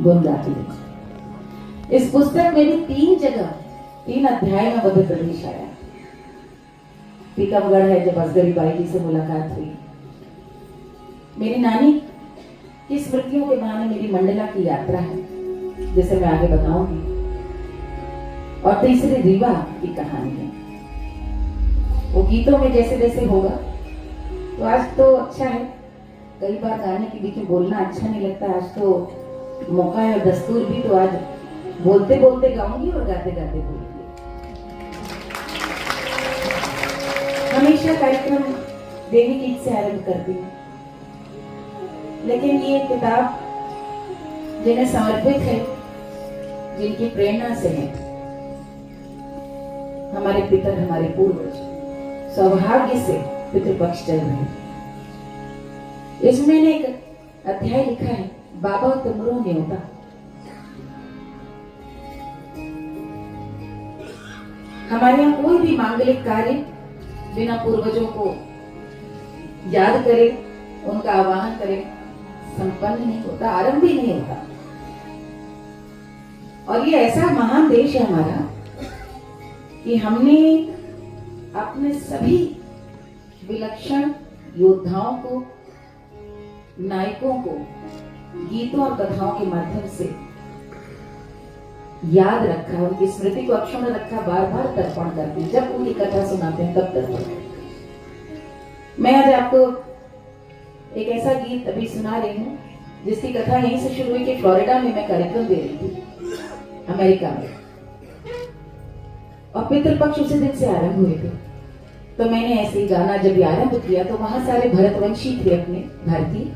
गुण गाती हूँ। इस पुस्तक में भी 3 अध्याय में मध्य प्रदेश आया। टीकमगढ़ है, जब असगरी बाई जी से मुलाकात हुई, मेरी नानी की स्मृतियों के बहाने मेरी मंडला की यात्रा है, जिसे मैं आगे बताऊंगी, और तीसरी रीवा की कहानी है। वो गीतों में जैसे जैसे होगा, तो आज तो अच्छा है, कई बार गाने के बीच में बोलना अच्छा नहीं लगता, आज तो मौका है और दस्तूर भी, तो आज बोलते बोलते गाऊंगी और गाते गाते बोलूंगी। हमेशा कार्यक्रम देवी गीत से आरंभ करती हूँ, लेकिन ये किताब जिन्हें समर्पित है, जिनकी प्रेरणा से है, हमारे पितर, हमारे पूर्वज सौभाग्य से पितृपक्ष चल रहे हैं। इसमें एक अध्याय लिखा है, बाबा तुमरो न्योता। हमारे यहाँ कोई भी मांगलिक कार्य बिना पूर्वजों को याद करे, उनका आवाहन करे, संपन्न नहीं होता, आरंभ भी नहीं होता। और ये ऐसा महान देश है हमारा कि हमने अपने सभी विलक्षण योद्धाओं को, नायकों को गीतों और कथाओं के माध्यम से याद रखा, उनकी स्मृति को अक्षुण्ण रखा, बार बार तर्पण करते हैं। जब उनकी कथा सुनाते हैं तब तर्पण। मैं आज आपको एक ऐसा गीत अभी सुना रही हूँ जिसकी कथा यहीं से शुरू हुई कि फ्लोरिडा में मैं कार्यक्रम दे रही थी, अमेरिका में, और पितृपक्ष उसी दिन से आरंभ हुए थे। तो मैंने ऐसे ही गाना जब आरंभ किया तो वहां सारे भरतवंशी थे, अपने भारतीय।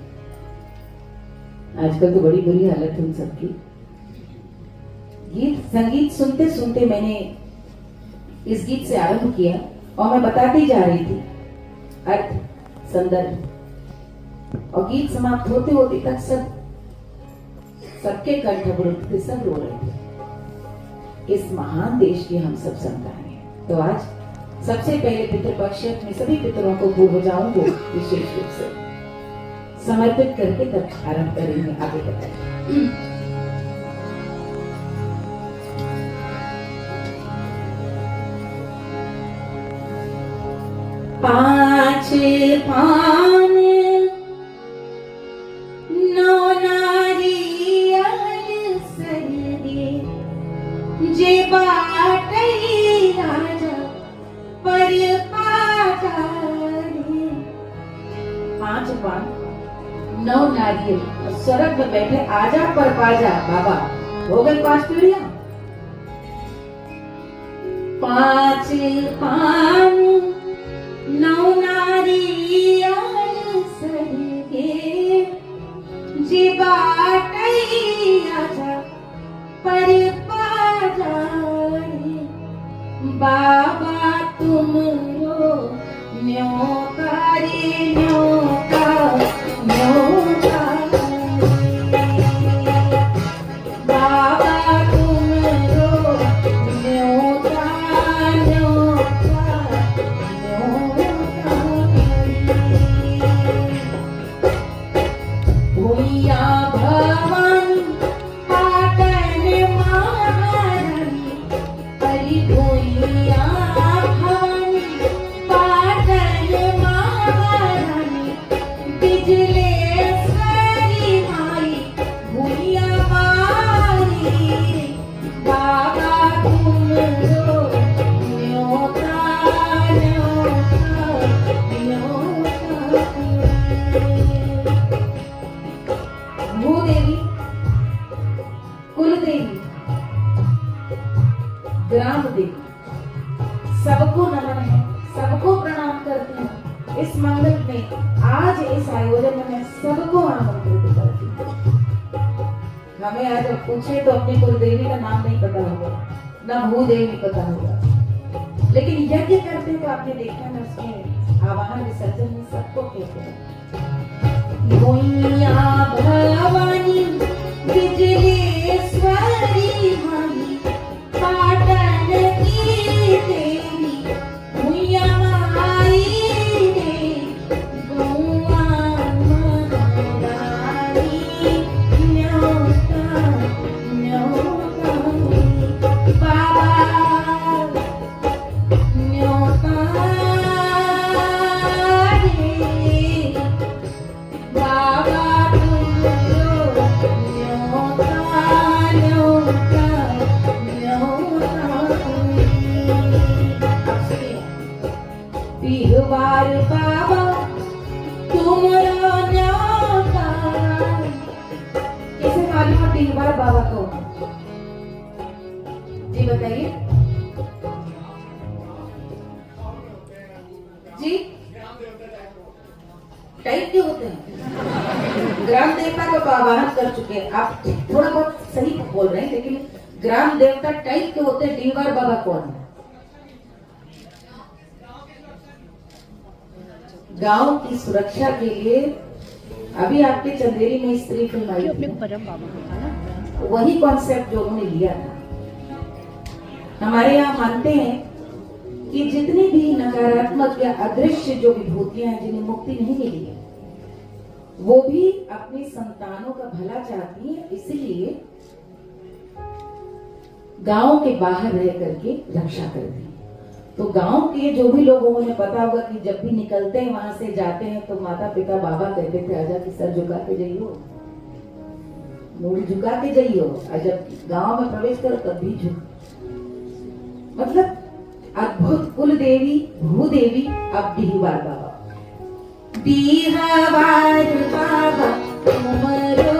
आजकल तो बड़ी बुरी हालत है उन सबकी। गीत संगीत सुनते सुनते मैंने इस गीत से आरंभ किया और मैं बताती जा रही थी अर्थ, संदर्भ, और गीत समाप्त होते होते तक सबके कंठ अवरुद्ध थे, सब रो रहे थे। इस महान देश की हम सब संतानें हैं। तो आज सबसे पहले पितृपक्ष में सभी पितरों को, पूर्वजाओं को विशेष रूप से समर्पित करके तब आरंभ करेंगे, आगे बताएंगे। पांच पान नौ नारियल सरगे, जे बाटई राजा पर पाजारे। 5 पान 9 नारियल, स्वर्ग में बैठे आजा पर पाजा बाबा। हो गई 5 पीढ़ियां। 5 पान 9 नारियल सरगे, जे बाटई आजा पर पाजारे। बाबा तुमरो न्योता रे न्योता, न्योता बाबा तुमरो न्योता, न्योता, न्योता। भूमिया भवानी पाटन महारानी, हरि भूमिया भवानी पाटन महारानी, बिजलेश्वरी माई भूमिया माई। बाबा तुमरो न्योता, न्योता, न्योता। भूदेवी, कुलदेवी, ग्राम देवी, सबको नमन है, सबको प्रणाम करती हूँ। इस मंगल में, आज इस आयोजन में मैं सबको आमंत्रित करती हूँ। हमें आज पूछे तो अपनी कुलदेवी का नाम नहीं पता होगा, ना भूदेवी पता होगा, लेकिन यज्ञ करते तो आपने देखा ना, उसमें आवाहन विसर्जन में सबको कहते हैं। भूमिया भवानी बिजलेश्वरी माई, पाटन की देवी भूमिया माई रे। गौआ महारानी न्योता डीहवार बाबा कौन है? जी बताइए जी। टाइप के होते हैं। ग्राम देवता को तो आवाहन कर चुके हैं आप, थोड़ा बहुत सही बोल रहे हैं, लेकिन ग्राम देवता टाइप के होते हैं। डीहवार बाबा कौन है? गांव की सुरक्षा के लिए अभी आपके चंदेरी में स्त्री फिल्म आई थी, वही कॉन्सेप्ट जो उन्होंने लिया था। हमारे यहाँ मानते हैं कि जितनी भी नकारात्मक या अदृश्य जो विभूतियां हैं जिन्हें मुक्ति नहीं मिली है, वो भी अपनी संतानों का भला चाहती है, इसलिए गांव के बाहर रह करके रक्षा करती है। तो गांव के जो भी लोगों ने पता होगा कि जब भी निकलते हैं वहां से जाते हैं तो माता पिता बाबा कहते थे आजा कि सर झुका के जाइयो, मूड़ी झुका के जाइयो, और जब गांव में प्रवेश करो तब भी झुक। मतलब अद्भुत कुल देवी भूदेवी। अब डीहवार बाबा, डीहवार बाबा तुमरो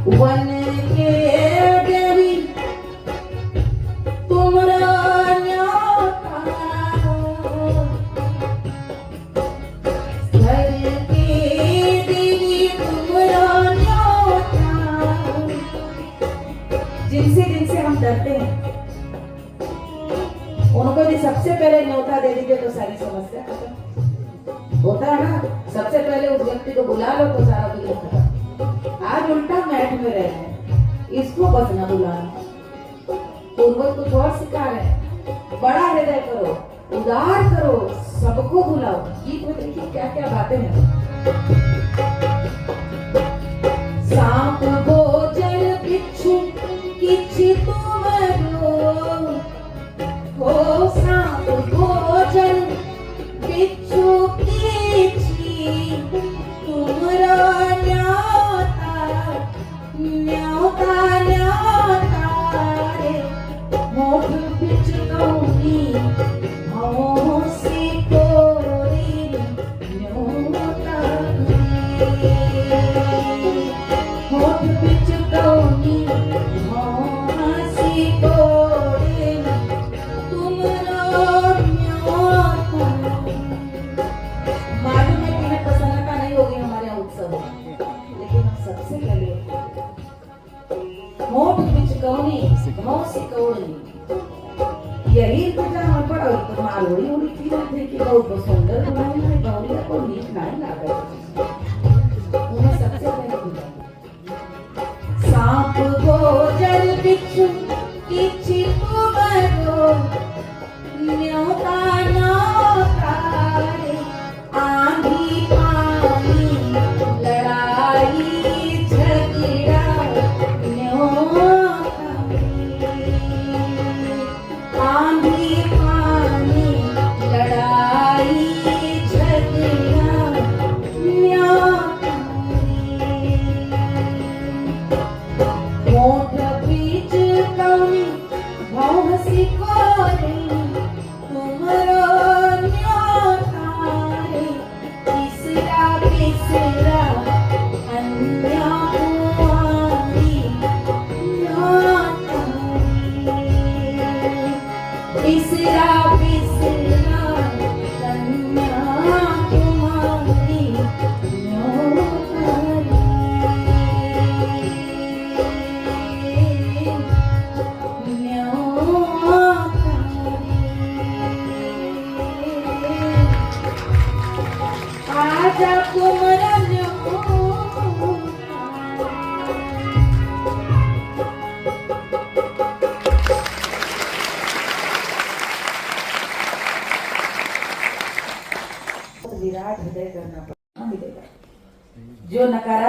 वन के देवी तुमरा न्योता, घर के देवी तुमरा न्योता। जिनसे हम डरते हैं उनको भी सबसे पहले न्योता दे दीजिए तो सारी समस्या खत्म होता है ना। सबसे पहले उस व्यक्ति को बुला लो तो सारा बिगड़ खत्म। आज उल्टा मैट में रह रहे हैं, इसको बस न बुलाना। पूर्वज कुछ और सिखा रहे हैं, बड़ा हृदय करो, उदार करो, सबको बुलाओ। गीत में देखिए क्या क्या बातें हैं। सांप भोजन बिच्छू किछि तुमरो, हो सांप भोजन बिच्छू किछि तुमरो न्योता न्योता रे। मोठ बिच कौनी भौं से कोरी न्योता रे। मोठ बिच कौनी भौं से कोरी तुमरो न्योता। मालूम है कि हमें प्रसन्नता नहीं होगी हमारे यहाँ उत्सव, लेकिन हम सबसे पहले मोठ बिच कौनी भौं से कोरी, यही पूजा हम पढ़ो तो मारोड़ी उड़ी थी थे कि बहुत सुंदर बनाई है गौरी को नीक नहीं लागे। उन्हें सबसे पहले पूजा सांप भोजन बिच्छू किछि तुमरो न्योता न्योता रे। आंधी पानी लड़ाई झगड़ा न्योता रे। आंधी पानी लड़ाई झगड़ा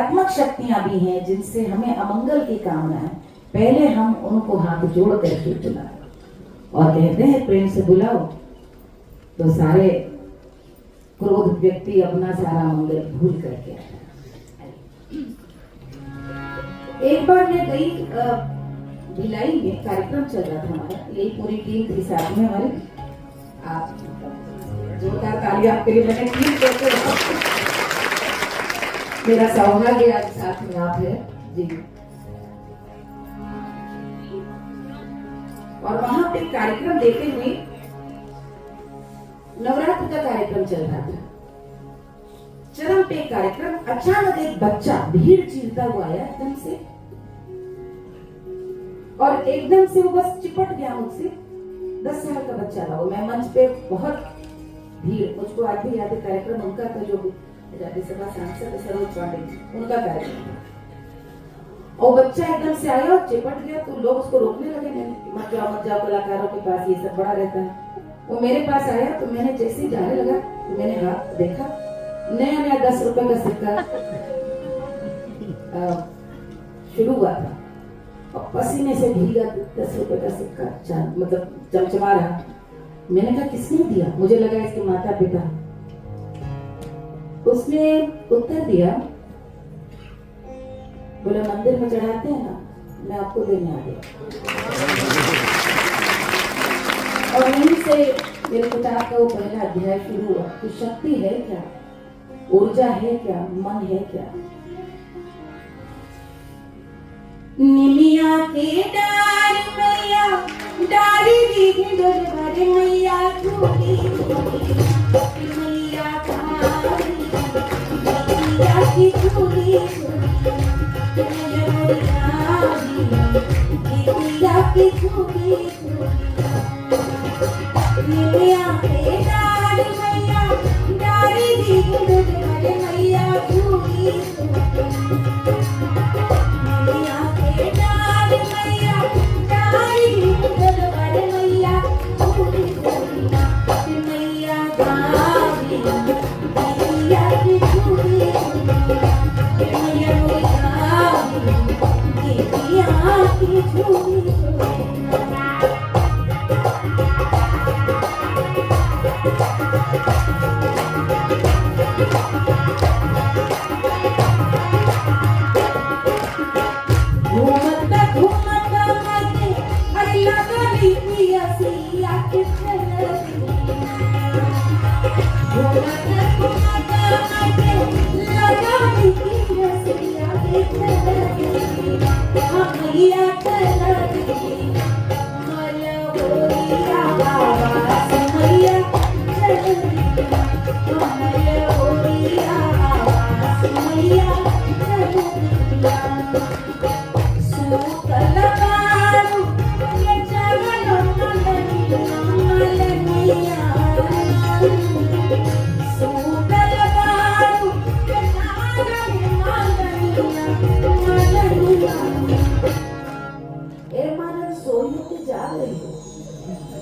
नकारात्मक शक्तियां भी हैं जिनसे हमें अमंगल की कामना है, पहले हम उनको हाथ जोड़ करके बुलाएं। और कहते हैं प्रेम से बुलाओ तो सारे क्रोध व्यक्ति अपना सारा मंगल भूल करके आता है। एक बार मैं गई भिलाई में, कार्यक्रम चल रहा था हमारा, यही पूरी टीम थी साथ में हमारी। आप जोरदार ताली आपके लिए मैंने टीम करके, मेरा सौभाग्य आज साथ में आप है जी। और वहां पे कार्यक्रम देखते हुए, नवरात्र का कार्यक्रम चल रहा था, चरम पे कार्यक्रम, अचानक एक बच्चा भीड़ चीरता हुआ आया एकदम से, और एकदम से वो बस चिपट गया मुझसे। 10 साल का बच्चा था वो। मैं मंच पे बहुत भीड़, मुझको आज भी याद है कार्यक्रम उनका था, जो राज्यसभा सांसद सरोज पांडे, उनका कार्यक्रम था। और बच्चा एकदम से आया और चिपट गया, तो लोग उसको रोकने लगे, मत जाओ कलाकारों के पास, ये सब बड़ा रहता है। वो मेरे पास आया तो मैंने जैसे ही जाने लगा तो मैंने हाथ देखा, नया नया 10 रुपए का सिक्का शुरू हुआ था, और पसीने से भीगा 10 रुपए का सिक्का मतलब चमचमा रहा। मैंने कहा किसने दिया? मुझे लगा इसके माता पिता। उसने उत्तर दिया, बोले मंदिर में चढ़ाते हैं ना, मैं आपको देने आ गया। और यहीं से मेरे किताब का वो पहला अध्याय शुरू हुआ कि शक्ति है क्या, ऊर्जा है क्या, मन है क्या। निमिया के डार मैया डारी दी डोर मैया झूली मैया खारी मैया की झूली मैया की झूली निमिया के डार मैया डारी दी डोर मैया झूली मैया के डार मैया डारी डोर मैया झूली मैया गावी मैया की झूली मैया गावी मैया की झूली।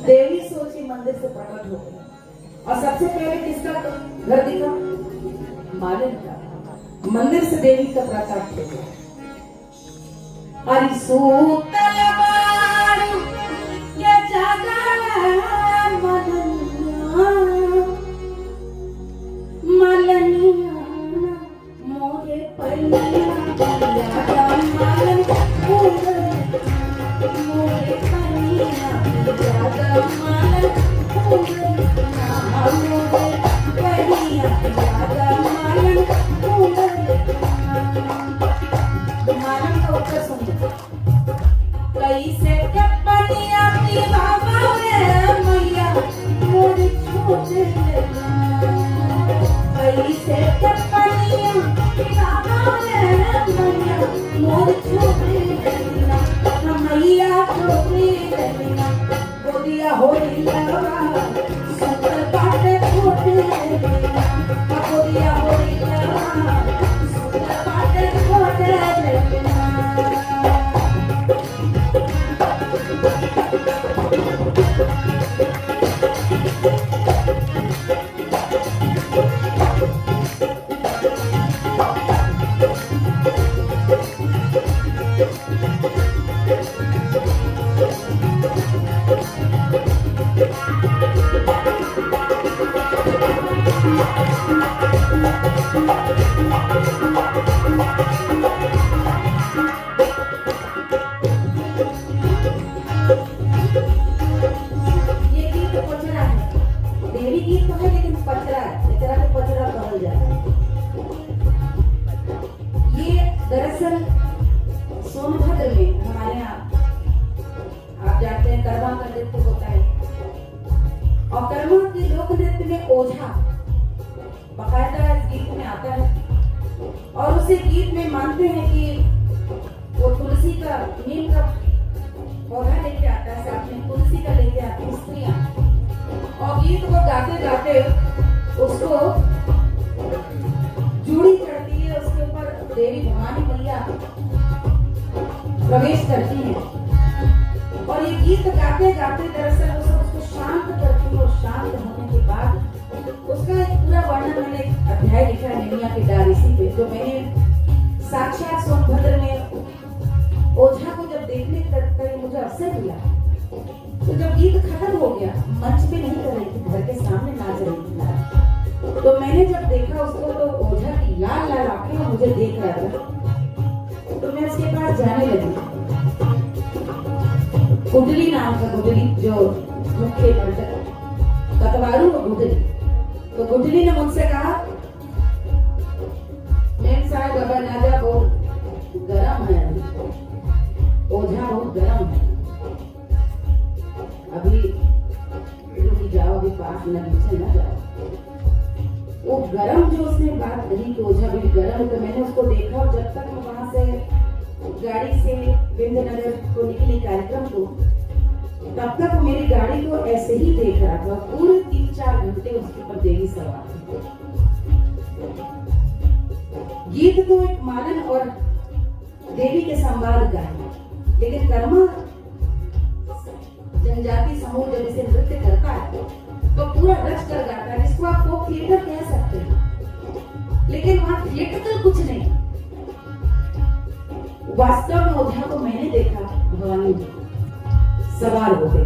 देवी सोची मंदिर से प्रकट हो गई, और सबसे पहले किसका घर दिखा? मालिन का। मंदिर से देवी का प्रकट हो गया। सूतल बारू ये जागा मलनिया मोरे पलिया मालन मोरे पलिया कैसे पनिया की बाबा रे मैया मोरी छोटे कैसे पनिया की बाबा रे मैया मोरी छोटे मैया छोटे गोदिया होली लगा सुंदर बाटे छोटे गोदिया होली लगा सुंदर बाटे छोटे। दरअसल सोनभद्र में हमारे यहाँ आप जानते हैं कर्मा का नृत्य होता है, और कर्मा के लोक नृत्य में ओझा बकायदा इस गीत में आता है, और उसे गीत में मानते हैं कि वो तुलसी का नीम का पौधा लेके आता है, साथ में तुलसी का लेके आती है स्त्रियां, और गीत को गाते गाते उसको जूड़ी चढ़ती है, उसके ऊपर देवी भवानी मैया प्रवेश करती है, और ये गीत गाते गाते दरअसल वो सब उसको शांत करती है, और शांत होने के बाद उसका एक पूरा वर्णन मैंने एक अध्याय लिखा है निमिया की डारिसी पे, जो मैंने साक्षात सोनभद्र में ओझा को जब देखने का मुझे अवसर मिला, तो जब गीत खत्म हो गया, मंच पे नहीं कर रही थी, घर के सामने नाच रही थी, तो मैंने जब देखा उसको, तो ओझा की लाल लाल आंखें में मुझे देख रहा था, तो मैं उसके पास जाने लगी। गुडली नाम का, गुडली जो मुख्य कतवारू और गुडली, तो गुडली ने मुझसे कहा, मैम साहब बाबा नाजा बहुत गरम है, ओझा बहुत गरम है, अभी रुक जाओ, अभी पास न नीचे न जाओ। वो गरम जो उसने बात कही कि ओझा भी गरम है, तो मैंने उसको देखा, और जब तक मैं वहां से गाड़ी से विंध्यनगर को निकली कार्यक्रम को, तब तक मेरी गाड़ी को ऐसे ही देख रहा था, पूरे 3-4 घंटे उसके ऊपर देवी सवार थी। गीत तो एक मालन और देवी के संवाद का है, लेकिन कर्मा जनजाति समूह जब इसे नृत्य करता है तो पूरा रच कर गाता है, जिसको आप फोक थिएटर कह सकते हैं, लेकिन वहां थिएटर कुछ नहीं। वास्तव में ओझा को मैंने देखा भवानी जी सवार होते,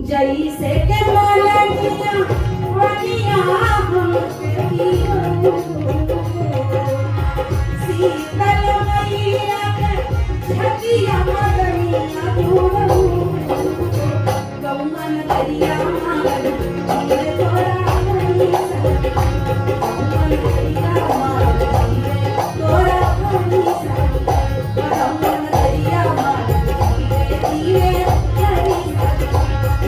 जैसे के मोलनिया वनिया हम शीतल मैया के छतिया मदनिया दूर गौमन दरिया मार धीरे तोरा नहीं गौमन दरिया मार धीरे तोरा नहीं गौमन दरिया मार धीरे धीरे नहीं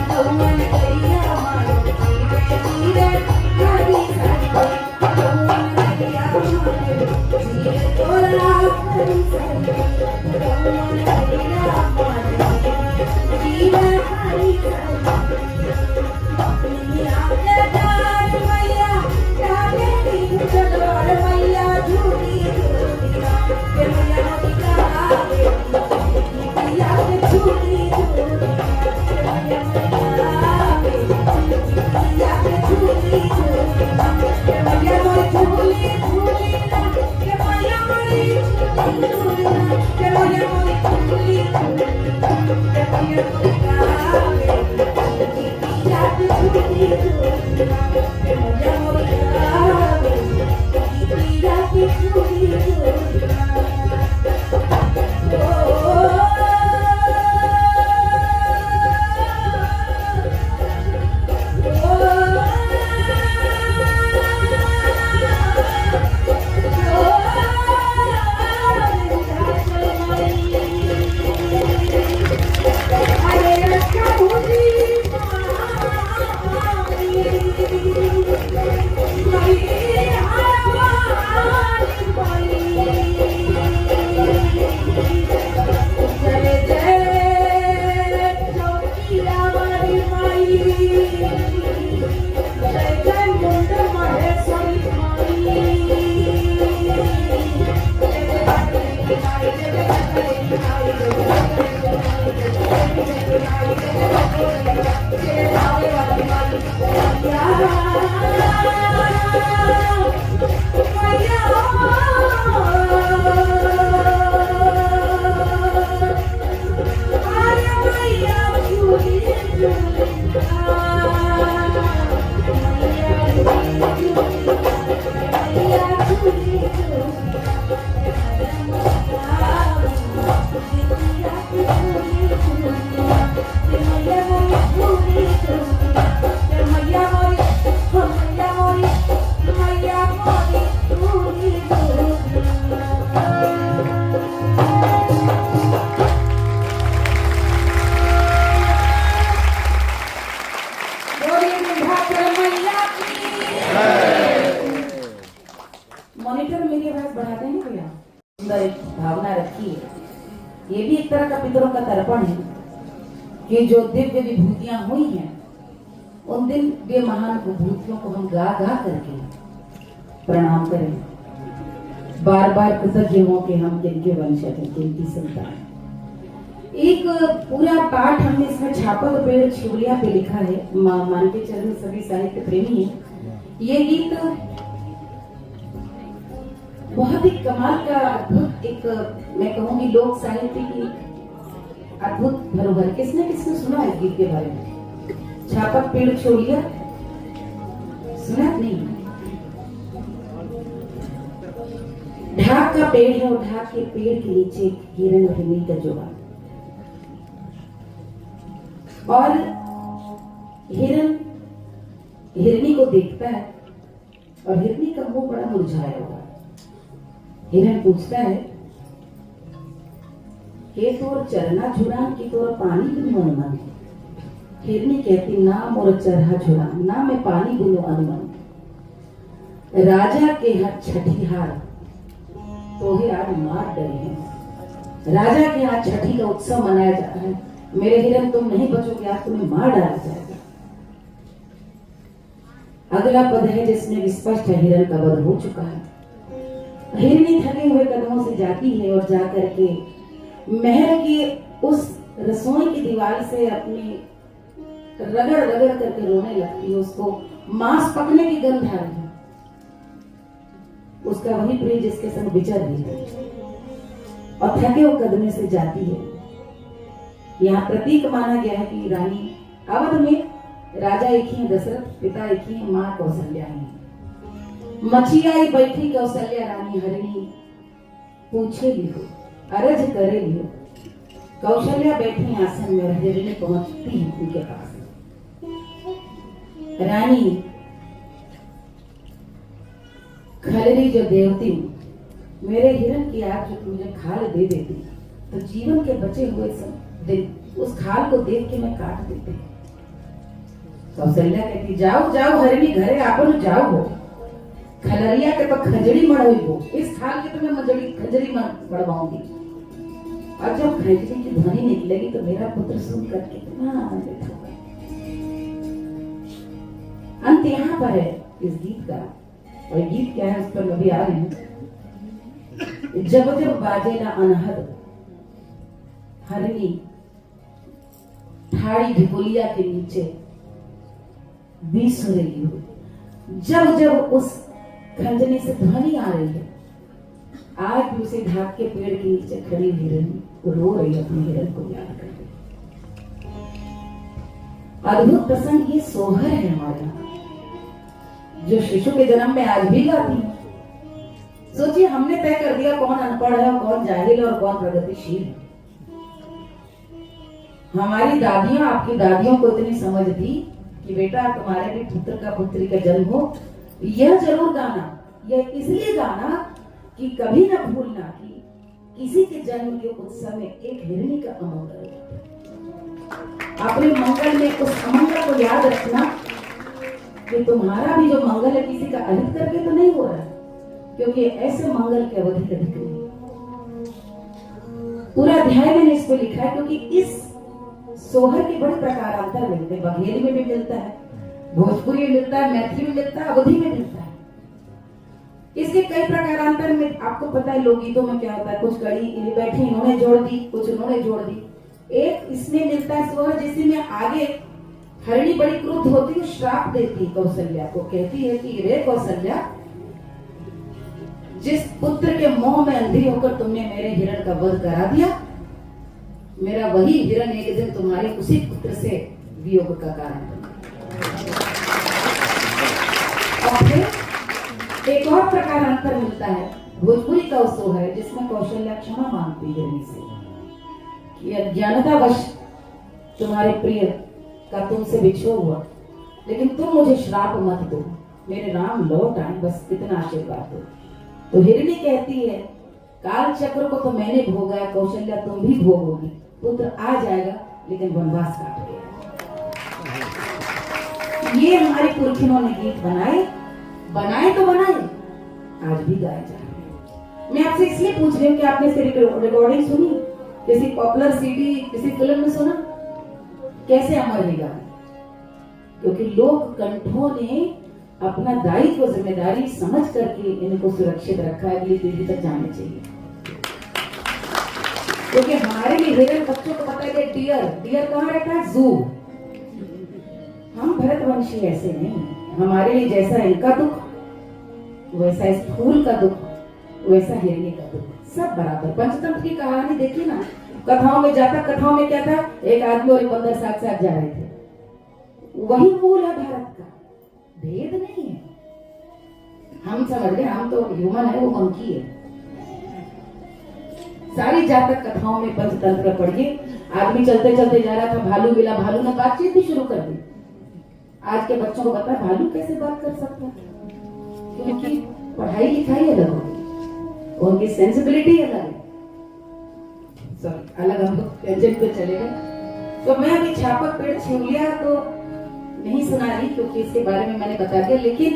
गौमन दरिया मार धीरे धीरे नहीं गौमन बढ़ा देंगे भैया। सुंदर एक भावना रखी है, ये भी एक तरह का पितरों का तर्पण है कि जो दिव्य विभूतियां हुई हैं उन दिव्य महान विभूतियों को हम गा गा करके प्रणाम करें। बार बार कृतज्ञ हो कि हम किनके वंशज हैं, किनकी संतान। एक पूरा पाठ हमने इसमें छापक पेड़ छिवलिया पे लिखा है। मान के चलो सभी साहित्य प्रेमी हैं। ये गीत बहुत ही कमाल का अद्भुत, एक मैं कहूंगी लोक साहित्य की अद्भुत धरोहर। किसने किसने सुना इस गीत के बारे में? छापक पेड़ छोड़िया सुना नहीं? ढाक का पेड़ है और ढाक के पेड़ के नीचे हिरण हिरनी का जोड़ा, और हिरण हिरनी को देखता है और हिरनी का मुंह बड़ा मुरझाया हुआ। हिरण पूछता है कि तोर चरना झुरान की तोर पानी गुनो अनुमान। हिरनी कहती ना मोर चरहा झुरान, ना मैं पानी गुनो अनुमान। राजा के हाथ छठीहार तो ही आज मार डरे हैं। राजा के यहाँ छठी का उत्सव मनाया जाता है। मेरे हिरण तुम नहीं बचोगे, आज तुम्हें मार डाला जाएगा। अगला पद है जिसमें स्पष्ट है हिरण का वध हो चुका है। हिरनी थके हुए कदमों से जाती है और जाकर के महल की उस रसोई की दीवार से अपनी रगड़ रगड़ करके रोने लगती है। उसको मांस पकने की गंध आ रही है। उसका वही प्रिय जिसके संग विचर रही है और थके हुए कदमे से जाती है। यहाँ प्रतीक माना गया है कि रानी अवध में राजा एक ही है दशरथ, पिता एक ही है, माँ कौशल्या है। मछियाई बैठी कौशल्या रानी हरिणी पूछे लियो, अरज करे लियो। कौशल्या बैठी आसन में, हरिणी पहुंचती है उनके पास। रानी खलरी जो देवती, मेरे हिरण की आग जो मुझे खाल दे देती तो जीवन के बचे हुए दिन उस खाल को देख के मैं काट देती। कौशल्या कहती जाओ जाओ हरिणी घरे आपन जाओ हो, खलरिया के तो खजड़ी मड़ोई हो, इस खाल के तुम्हें मजड़ी खजड़ी मड़वाऊंगी। और जब खजड़ी की ध्वनि निकलेगी तो मेरा पुत्र सुन करके कितना आनंदित होगा। अंत यहाँ पर है इस गीत का। और गीत क्या है उस पर अभी आ रहे हैं। जब जब बाजेला अनहद, हरिणी ठाड़ी ढिपुलिया के नीचे बीस रही हो। जब जब उस खंजनी से ध्वनि आ रही है, आज भी उसे ढाक के पेड़ के नीचे खड़ी हिरनी रो रही है अपने हिरण को याद करके। अद्भुत प्रसंग ये सोहर है हमारे यहाँ, जो शिशु के जन्म में आज भी गाती है। सोचिए हमने तय कर दिया कौन अनपढ़ है और कौन जाहिल है और कौन प्रगतिशील है। हमारी दादियां, आपकी दादियों को इतनी समझ थी कि बेटा तुम्हारे भी पुत्र का पुत्री का जन्म हो, यह जरूर गाना, यह इसलिए गाना कि कभी न भूलना कि किसी के जन्म के उत्सव में एक हिरणी का अमंगल, अपने मंगल में उस अमंगल को याद रखना कि तुम्हारा भी जो मंगल है किसी का अहित करके तो नहीं हो रहा है, क्योंकि ऐसे मंगल के अवधि अधिक नहीं। पूरा अध्याय मैंने इस पे लिखा है क्योंकि इस सोहर के बड़े प्रकारांतर मिलते हैं। बघेली में भी मिलता है, भोजपुरी में मिलता है, मैथिली में मिलता है, अवधी में मिलता है। इसके कई प्रकारांतर में आपको पता है लोकगीतों में क्या होता है, कुछ कड़ी बैठी इन्होंने जोड़ दी, कुछ उन्होंने जोड़ दी। एक इसमें मिलता है सोहर जिसमें आगे हरिणी बड़ी क्रुद्ध होती है, श्राप देती है कौशल्या को, कहती है कि रे कौशल्या, जिस पुत्र के मोह में अंधी होकर तुमने मेरे हिरण का वध करा दिया, मेरा वही हिरण एक दिन तुम्हारे उसी पुत्र से वियोग का कारण बना। और फिर एक और प्रकार अंतर मिलता है, भोजपुरी का उत्सव है जिसमें कौशल्या क्षमा मांगती है हिरणी से कि अज्ञानतावश तुम्हारे प्रिय का तुमसे विछोह हुआ, लेकिन तुम मुझे श्राप मत दो, मेरे राम लौट आए, बस इतना आशीर्वाद दो। तो हिरणी कहती है काल चक्र को तो मैंने भोगा, कौशल्या तुम भी भोगोगी, पुत्र आ जाएगा लेकिन वनवास काट गया। ये हमारे पुरखियों ने गीत बनाए तो बनाए, आज भी गाए जा रहे हैं। मैं आपसे इसलिए पूछ रही हूँ कि आपने इसकी रिकॉर्डिंग सुनी, किसी पॉपुलर सीडी, किसी फिल्म में सुना? कैसे अमर है गाने? क्योंकि लोक कंठों ने अपना दायित्व, जिम्मेदारी समझ करके इनको सुरक्षित रखा है, अगली पीढ़ी तक जाने चाहिए। क्योंकि हमारे लिए हिरन बच्चों को पता है कि डियर कहाँ रहता है? जू। हम भरतवंशी ऐसे नहीं, हमारे लिए जैसा इनका दुख वैसा इस फूल का दुख, वैसा हिरनी का दुख, सब बराबर। पंचतंत्र की कहानी देखी ना, कथाओं में जाता, कथाओं में क्या था? एक आदमी और एक बंदर साथ साथ जा रहे थे। वही मूल है भारत का, भेद नहीं है। हम समझ गए, हम तो ह्यूमन है, वो मंकी है। सारी जातक कथाओं में पंचतंत्र पढ़िए। आदमी चलते चलते जा रहा था, भालू मिला, भालू ने बातचीत भी शुरू कर दी। आज के बच्चों को पता है भालू कैसे बात कर सकता है, क्योंकि पढ़ाई लिखाई अलग होगी, उनकी सेंसिबिलिटी अलग है। अलग हम लोग टेंशन पे चले गए। तो मैं अभी छापक पेड़ छिवलिया तो नहीं सुना रही, क्योंकि इसके बारे में मैंने बता दिया, लेकिन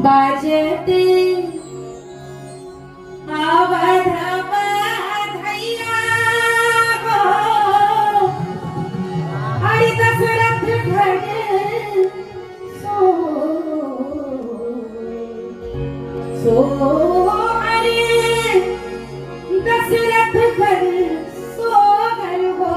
बाजते अवध बधैया हो, अरे दशरथ घर सो अरे दशरथ घर सोगर हो।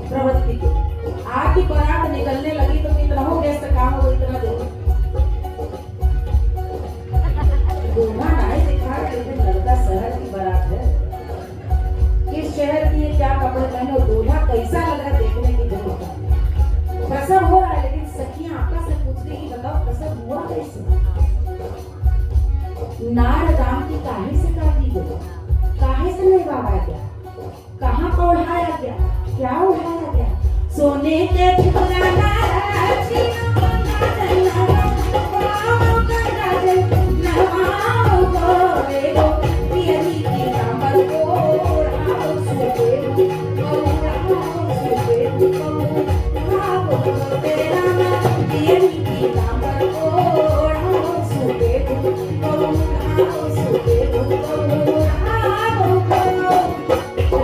प्रवृत्ति के आग की बारात निकलने लगी तो कितना हो गया इसका काम हो, इतना दूर दूल्हा नहीं दिखा, लेकिन लगता शहर की बारात है। किस शहर की है, क्या कपड़े पहने, और दूल्हा कैसा लग रहा है देखने की जरूरत है। प्रसव हो रहा है, लेकिन सखियां आपस में पूछ रही, बताओ प्रसव हुआ कैसे? नार राम की काहे से काटी गई, काहे से निभाया गया, कहाँ पर उठाया गया, क्या उठाया गया? सोने के टुकड़ा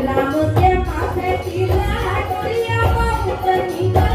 राम के माथे की लाडोरिया बहुत नीला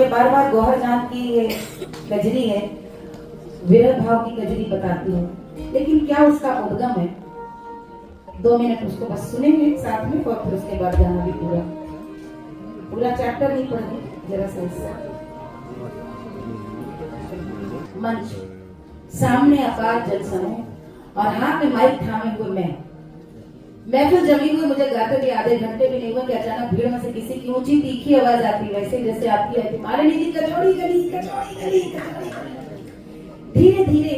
बार बार गौहर जान की ये कजरी है, विरह भाव की कजरी बताती हूँ, लेकिन क्या उसका उद्गम है? 2 मिनट उसको बस सुनेंगे साथ में और फिर उसके बाद गाना भी पूरा चैप्टर नहीं पढ़ेंगे, जरा सा हिस्सा। मंच सामने अपार जल समूह और हाथ में माइक थामे हुए महफिल जमी हुई, मुझे गाते भी आधे घंटे भी नहीं हुआ कि अचानक भीड़ में से किसी की ऊंची तीखी आवाज आती, वैसे जैसे आपकी आती, मालिनी जी कचौड़ी गली कचौड़ी गली कचौड़ी गली। धीरे धीरे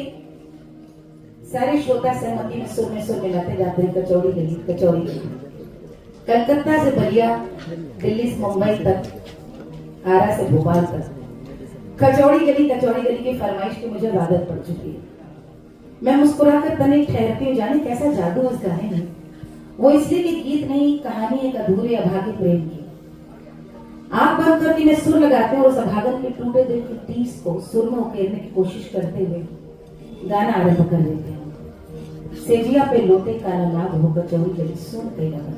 सारे श्रोता सहमति में सुर मिलाते जाते हैं, कचौड़ी गली कचौड़ी गली। कलकत्ता से बलिया, दिल्ली से मुंबई तक, आरा से भोपाल तक कचौड़ी गली की फरमाइश की मुझे आदत पड़ चुकी है। मैं मुस्कुराकर तनिक ठहरती हूँ, जाने कैसा जादू उस गाने में। वो इसलिए कि गीत नहीं, कहानी एक अधूरे अभागे प्रेम की। आंख बंद करके मैं सुर लगाते हैं और उस अभागन के टूटे दिल की टीस को सुर में उकेरने की कोशिश करते हुए गाना आरंभ कर देते हैं। सेजिया पे लोटे काला लाभ हो कचौड़ी गली सुन के लगा।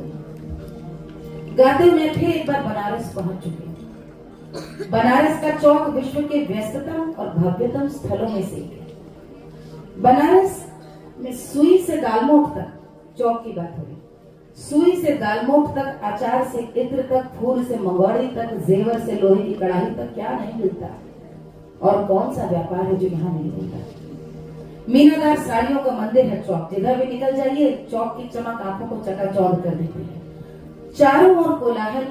गाते मैं फिर एक बार बनारस पहुंच चुके हैं। बनारस का चौक विश्व के व्यस्ततम और भव्यतम स्थलों में से एक है। बनारस में सुई से दालमोट तक, चौक की बात हो रही, सुई से दालमोट तक, अचार से इत्र तक, फूल से मंगोड़ी तक, जेवर से लोहे की कढ़ाई तक क्या नहीं मिलता? और कौन सा व्यापार है जो यहाँ नहीं मिलता? मीनादार साड़ियों का मंदिर है चौक, जिधर भी निकल जाइए चौक की चमक आंखों को चकाचौंध कर देती है। चारों ओर कोलाहल,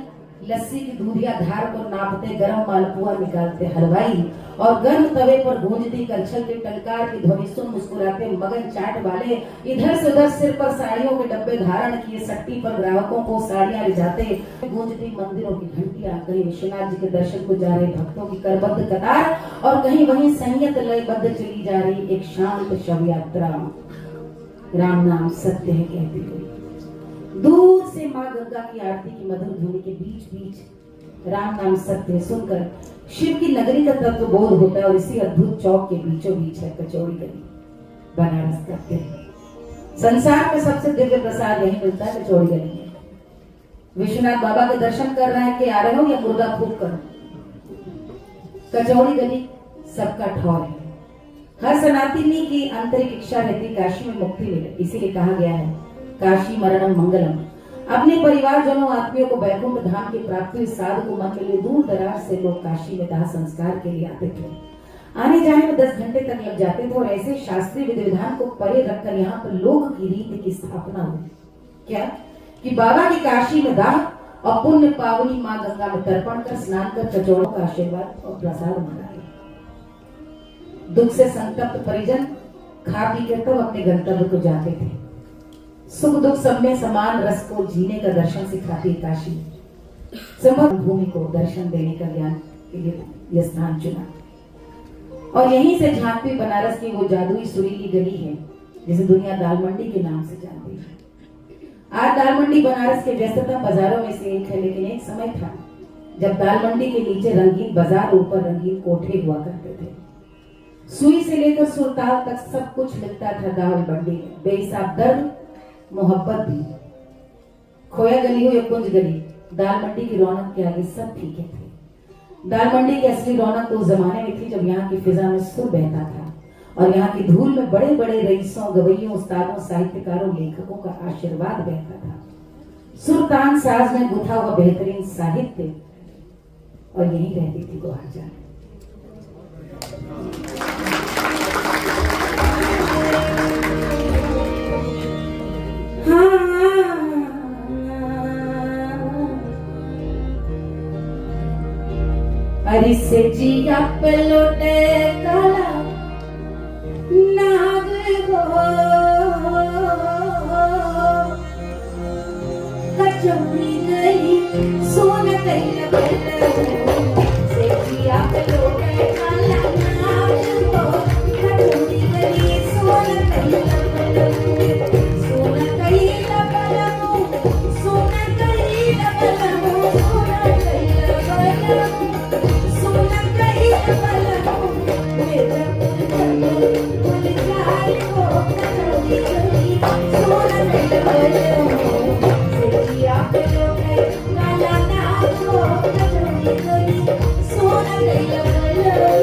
लस्सी की दूधिया धार को नापते गरम मालपुआ निकालते हलवाई और गर्म तवे पर गूंजती कलछल के टंकार की ध्वनि सुन मुस्कुराते मगन चाट वाले इधर से उधर सिर पर साड़ियों के डब्बे धारण किए सट्टी पर ग्राहकों को साड़ियां ले जाते गूंजती मंदिरों की घंटियां, कहीं विश्वनाथ जी के दर्शन को जा रहे भक्तों की करबद्ध कतार और कहीं वहीं संयत लयबद्ध चली जा रही एक शांत शव यात्रा। राम नाम सत्य है कहती हुई दूर से माँ गंगा की आरती की मधुर धुनी के बीच बीच राम नाम सत्य सुनकर शिव की नगरी का तत्व बोध होता है। और इसी अद्भुत चौक के बीचों बीच है कचौड़ी गली, बनारस कहते हैं। संसार में सबसे दिव्य प्रसाद यही मिलता है कचौड़ी गली में। विश्वनाथ बाबा के दर्शन कर रहे हैं कि आ रहे हो या मुर्दा फूक करो, कचौड़ी गली सबका ठौर है। हर सनातनी की आंतरिक इच्छा रहती काशी में मुक्ति मिले, इसीलिए कहा गया है काशी मरणम मंगलम। अपने परिवारजनों आत्मियों को वैकुंठ धाम की प्राप्ति साधु को मन के लिए दूर दराज से लोग काशी में दाह संस्कार के लिए आते थे। आने जाने में 10 घंटे तक लग जाते थे और ऐसे शास्त्रीय विधि विधान को परे रखकर यहाँ पर लोक की रीति की स्थापना हुई। क्या कि बाबा की काशी में दाह और पुण्य पावनी माँ गंगा में तर्पण कर स्नान कर कचौड़ों का आशीर्वाद और प्रसाद मंगाए। दुख से संतप्त परिजन खा पी कर तब अपने गंतव्य को जाते थे। सुख दुख सब में समान रस को जीने का दर्शन सिखाती काशी। संभव भूमि को दर्शन देने का ज्ञान के लिए यह स्थान चुना और यहीं से झांकती बनारस की वो जादुई सुरीली गली है जिसे दुनिया दाल मंडी के नाम से जानती है। आज दाल मंडी बनारस के व्यस्ततम बाजारों में से एक है, लेकिन एक समय था जब दाल मंडी के नीचे रंगीन बाजार, ऊपर रंगीन कोठे हुआ करते थे। सुई से लेकर सुरताल तक सब कुछ मिलता था दाल मंडी में। बेहिसाब दर्द, मोहब्बत भी। खोया गली हो या कुंज गली, दाल मंडी की रौनक के आगे सब फीके थे। दाल मंडी की असली रौनक तो उस जमाने में थी जब यहाँ की फिजा में सुर बहता था और यहाँ की धूल में बड़े बड़े रईसों, गवैयों, उस्तादों, साहित्यकारों, लेखकों का आशीर्वाद बहता था। सुरतान साज में गुथा हुआ बेहतरीन साहित्य, और यही रहती थी गुहार जान। अरे से जिया पे लोटे काला नाग हो, कचौड़ी गई सोन गई से जिया पे लोटे काला नाग हो, कचौड़ी गई सोन गई सोन गई लबलमो, सोन गई लबलमो, सोन गई लबलमो, सोन गई लबलमो, मेरा बोल जाए हो कचौड़ी गई सोन गई लबलमो, से जिया पे लोटे काला नाग हो, कचौड़ी गई सोन गई लबलमो।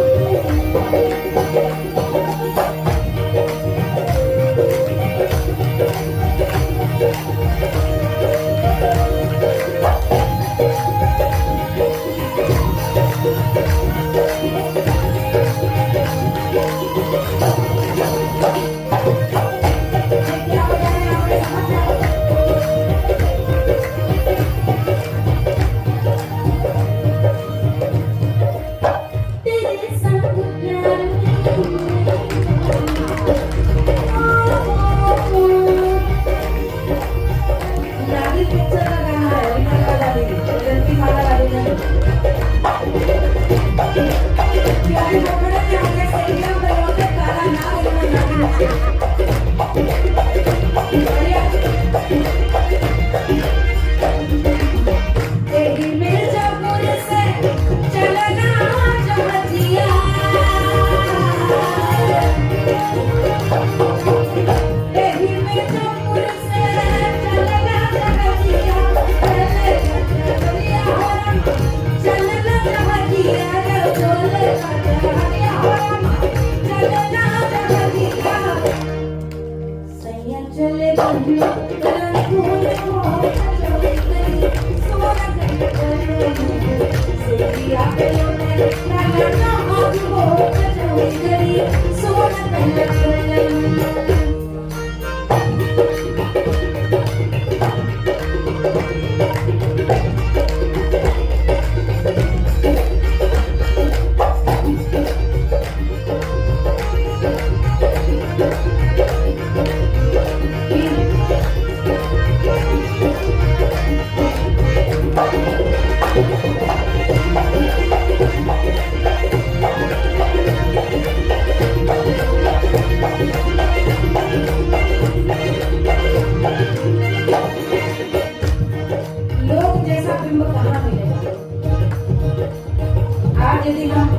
यदि हम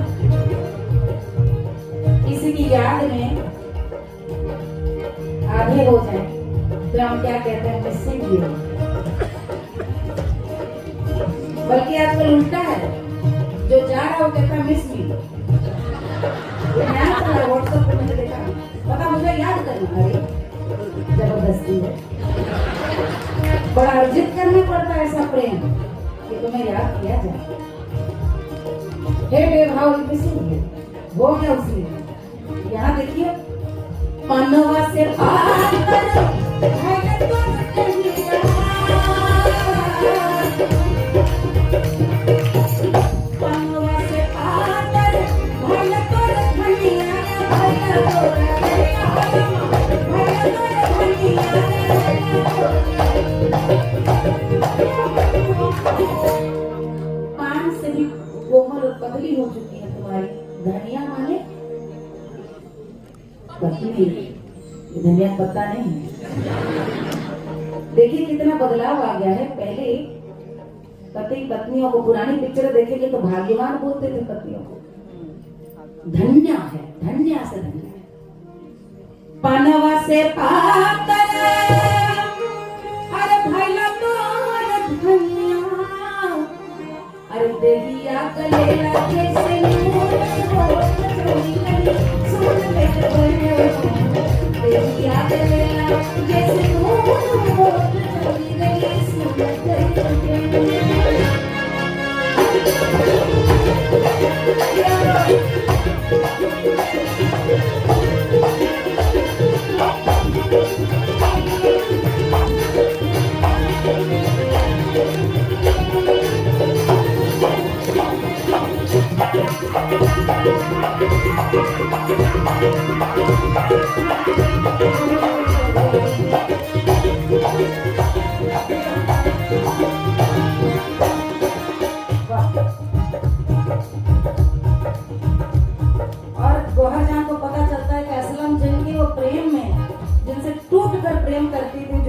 किसी की याद में आधे हो जाए तो हम क्या कहते हैं, मिसिंग यू। बल्कि आजकल उल्टा है, जो जा रहा हो कहता मिस मी। व्हाट्सएप पे मैंने देखा, पता मुझे याद करना। अरे जबरदस्ती है, बड़ा अर्जित करना पड़ता है ऐसा प्रेम कि तुम्हें याद किया जाए। हे बेभाव हो गया उसने। यहाँ देखिए, मनवा से पान से भी कोमल और पतली हो चुकी है तुम्हारी धनिया माने पतली, धनिया पत्ता नहीं है। देखिए कितना बदलाव आ गया है। पहले पति पत्नियों को, पुरानी पिक्चर देखेंगे तो भाग्यवान बोलते थे पत्नियों को, धन्य है, धन्य से धन्य है। पानवा से पातर अरे भैला तोर धनिया, अरे देहिया कलेला जैसे नूर हो सुन ले देहिया कलेला जैसे नूर हो सुन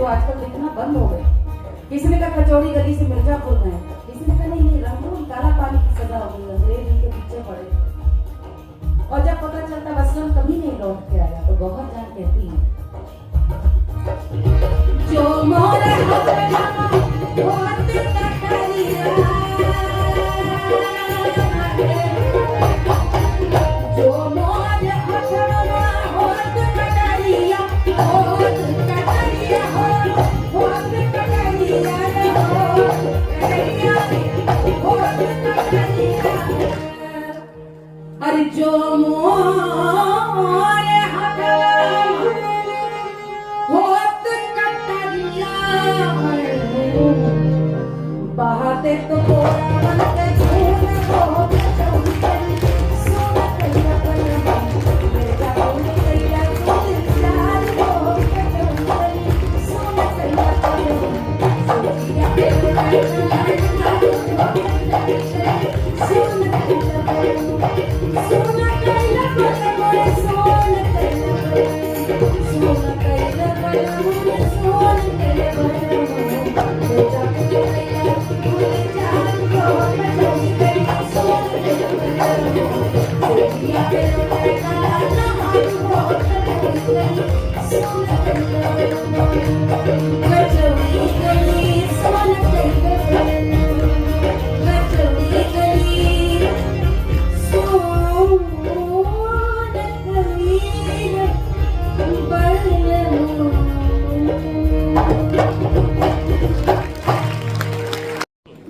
आजकल दिखना बंद हो गए। किसी ने कहा कचौड़ी गली से मिर्जापुर में, किसी ने कहा नहीं रंगून काला पानी की सजा हो गई, अंग्रेज इनके पीछे पड़े। और जब पता चलता असलम कभी नहीं लौट के आया तो गौहर जान कहती है जो मोरे अरे जो मोरे होत कटरिया बहाते तो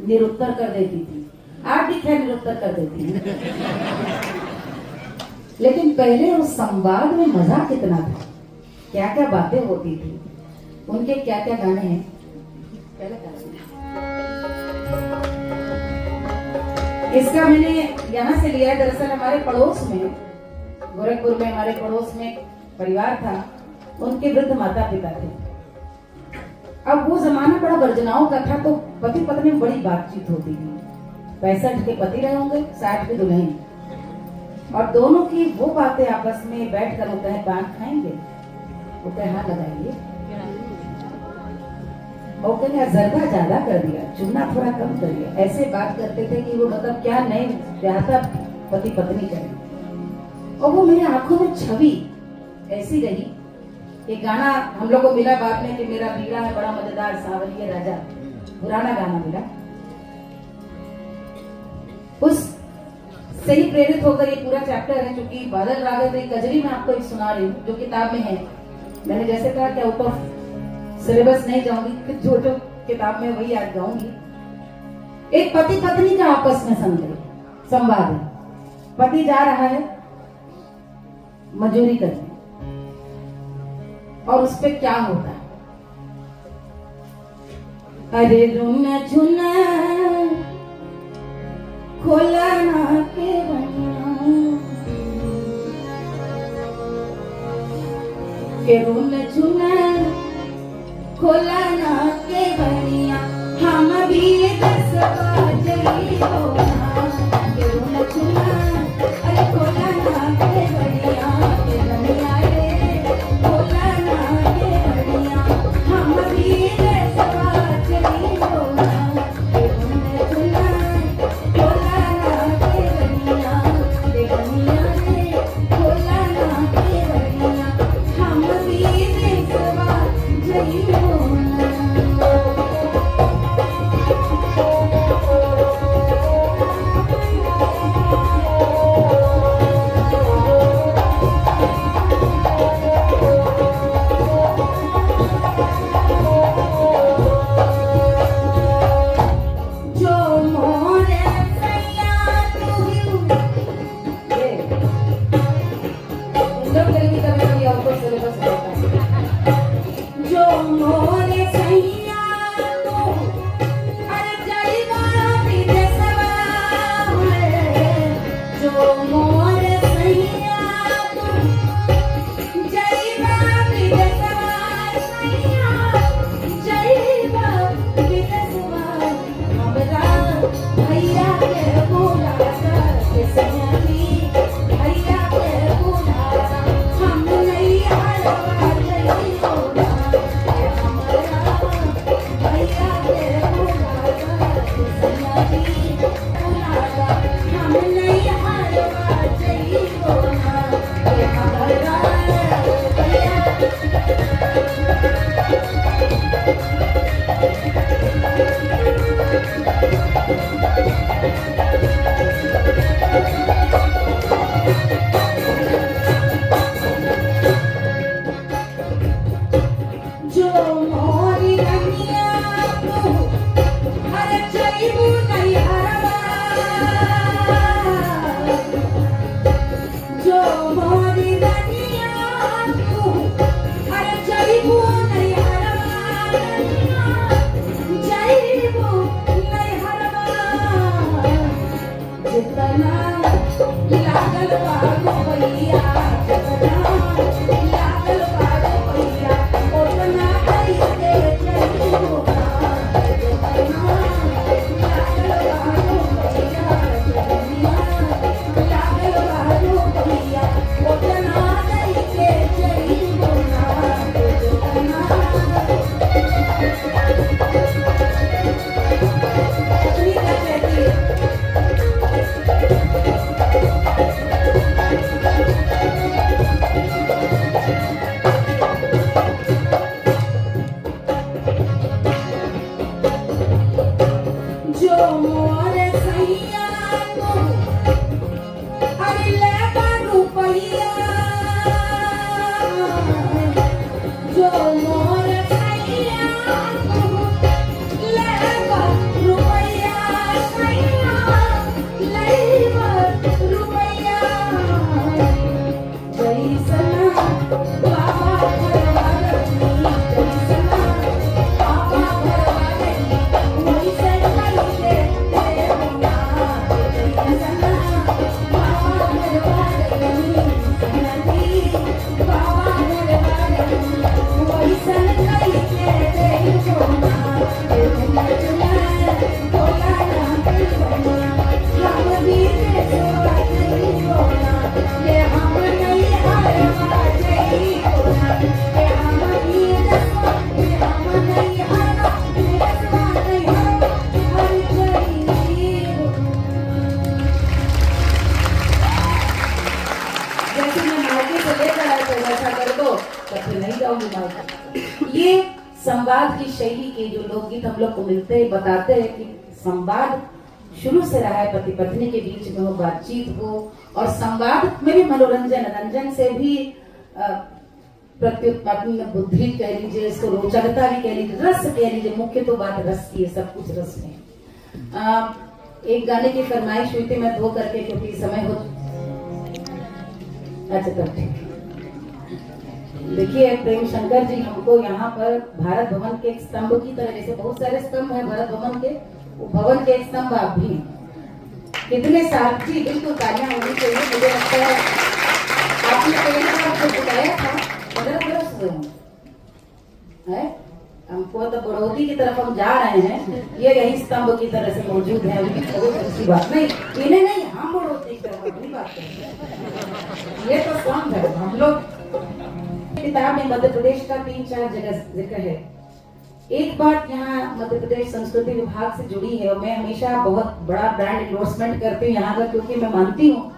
निरुत्तर कर देती थी। आप भी खैर निरुत्तर कर देती हैं। लेकिन पहले उस संवाद में मजा कितना था, क्या क्या बातें होती थी, उनके क्या क्या गाने हैं। इसका मैंने यहाँ से लिया है। दरअसल हमारे पड़ोस में, गोरखपुर में हमारे पड़ोस में एक परिवार था, उनके वृद्ध माता पिता थे। अब वो जमाना बड़ा वर्जनाओं का था, तो पति पत्नी में बड़ी बातचीत होती थी। 65 के पति रहे होंगे, 60 की दुल्हन, और दोनों की वो बातें आपस में बैठ कर, वो कहे पान खाएंगे, वो कहे हाँ लगाएंगे, वो कहे जरदा ज्यादा कर दिया, चूना थोड़ा कम कर दिया। ऐसे बात करते थे कि वो मतलब क्या नए प्यासा पति पत्नी करें। और वो मेरी आंखों में छवि ऐसी रही। एक गाना हम लोग को मिला बाद में कि मेरा बीड़ा है बड़ा मजेदार सावरिया राजा, पुराना गाना मिला। उस से ही प्रेरित होकर ये पूरा चैप्टर है, क्योंकि बादल राग है, कजरी में आपको एक सुना रही हूँ जो किताब में है। मैंने जैसे कहा कि आउट ऑफ सिलेबस नहीं जाऊंगी, जो जो किताब में वही आज गाऊंगी। एक पति पत्नी का आपस में संवाद है। पति जा रहा है मजूरी करने, और उस पे क्या होता है, अरे रुना झुना खोला ना के रुना झुना खोला ना के बनिया, हम भी दस बजे होना के रुना झुना, अरे खोला ना के बनिया के बनिया रे, खोला ना के बनिया, हम भी दस ये संवाद की शैली के जो लोकगीत हम लोग को मिलते हैं बताते हैं कि संवाद शुरू से रहा है, पति पत्नी के बीच में हो, बातचीत हो, और संवाद में भी मनोरंजन, रंजन से भी प्रत्युत्पादन बुद्धि कह लीजिए, इसको रोचकता भी कह लीजिए, रस कह लीजिए, मुख्य तो बात रस की है, सब कुछ रस में। एक गाने की फरमाइश हुई थी, मैं दो करके क्योंकि समय हो, अच्छा तब ठीक। देखिए प्रेम शंकर जी हमको यहाँ पर भारत भवन के एक स्तंभ की तरह, जैसे बहुत सारे स्तंभ है भारत भवन के, वो भवन के एक स्तंभ आप भी कितने साल जी, बिल्कुल तालियां होनी चाहिए। मुझे लगता है आपने पहले बार जो बुलाया था 15 बरस हुए हैं, हमको तो बढ़ोतरी की तरफ हम जा रहे हैं, ये यही स्तंभ की तरह से मौजूद है, बहुत अच्छी बात नहीं, इन्हें नहीं, हम बढ़ोतरी की तरफ अपनी बात करें, ये तो स्तंभ है। हम लोग किताब में मध्य प्रदेश का 3-4 जगह जिक्र है। एक बात यहाँ मध्य प्रदेश संस्कृति विभाग से जुड़ी है, और मैं हमेशा बहुत बड़ा ब्रांड एंडोर्समेंट करती हूँ यहाँ का, क्योंकि मैं मानती हूँ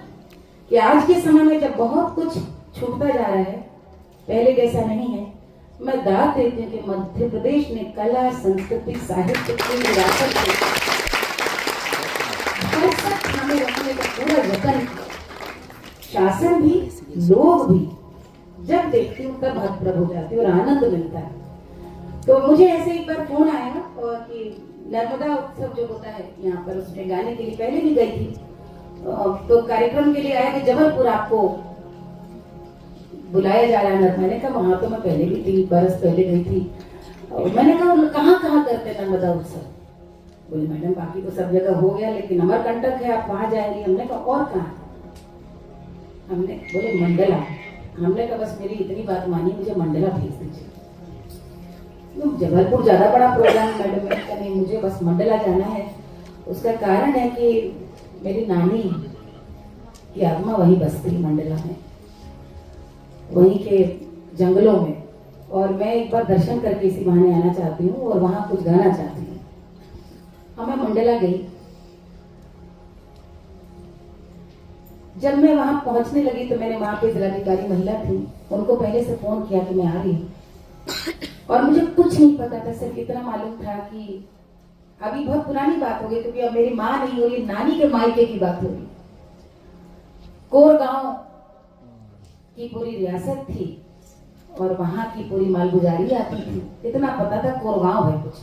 कि आज के समय में जब बहुत कुछ छूटता जा रहा है, पहले जैसा नहीं है, मैं दाद देती हूँ कि मध्य प्रदेश ने कला, संस्कृति, साहित्य की विरासत हमें रखने का पूरा यत्न, शासन भी, लोग भी, जब देखती हूँ तब हतप्रभ हो जाती हूँ और आनंद मिलता है। तो मुझे ऐसे एक बार फोन आया और कि नर्मदा उत्सव जो होता है यहाँ पर, उसमें गाने के लिए पहले भी गई थी, तो कार्यक्रम के लिए आया कि जबलपुर आपको बुलाया जा रहा है। मैंने कहा वहां तो मैं पहले भी 3 बरस पहले गई थी, और मैंने कहा कहाँ कहाँ करते नर्मदा उत्सव? बोले मैडम बाकी तो सब जगह हो गया, लेकिन अमरकंटक है, आप वहां जाएंगी। हमने कहा और कहाँ? हमने बोले मंडला। हमने कहा बस मेरी इतनी बात मानी, मुझे मंडला भेज दीजिए। जबलपुर ज्यादा बड़ा प्रोग्राम मैडम, मैंने कहा नहीं, मुझे बस मंडला जाना है। उसका कारण है कि मेरी नानी की आत्मा वहीं बसती मंडला में, वहीं के जंगलों में, और मैं एक बार दर्शन करके इसी बहाने आना चाहती हूँ और वहां कुछ गाना चाहती हूँ। मैं मंडला गई। जब मैं वहां पहुंचने लगी तो मैंने वहां पे जिलाधिकारी महिला थी, उनको पहले से फोन किया कि मैं आ रही हूँ, और मुझे कुछ नहीं पता था, सिर्फ इतना मालूम था कि अभी बहुत पुरानी बात हो गई, क्योंकि अब मेरी माँ नहीं हो रही, नानी के मायके की बात हो रही। कोरगांव की पूरी रियासत थी और वहां की पूरी मालगुजारी आती थी। इतना पता था कोरगांव है कुछ,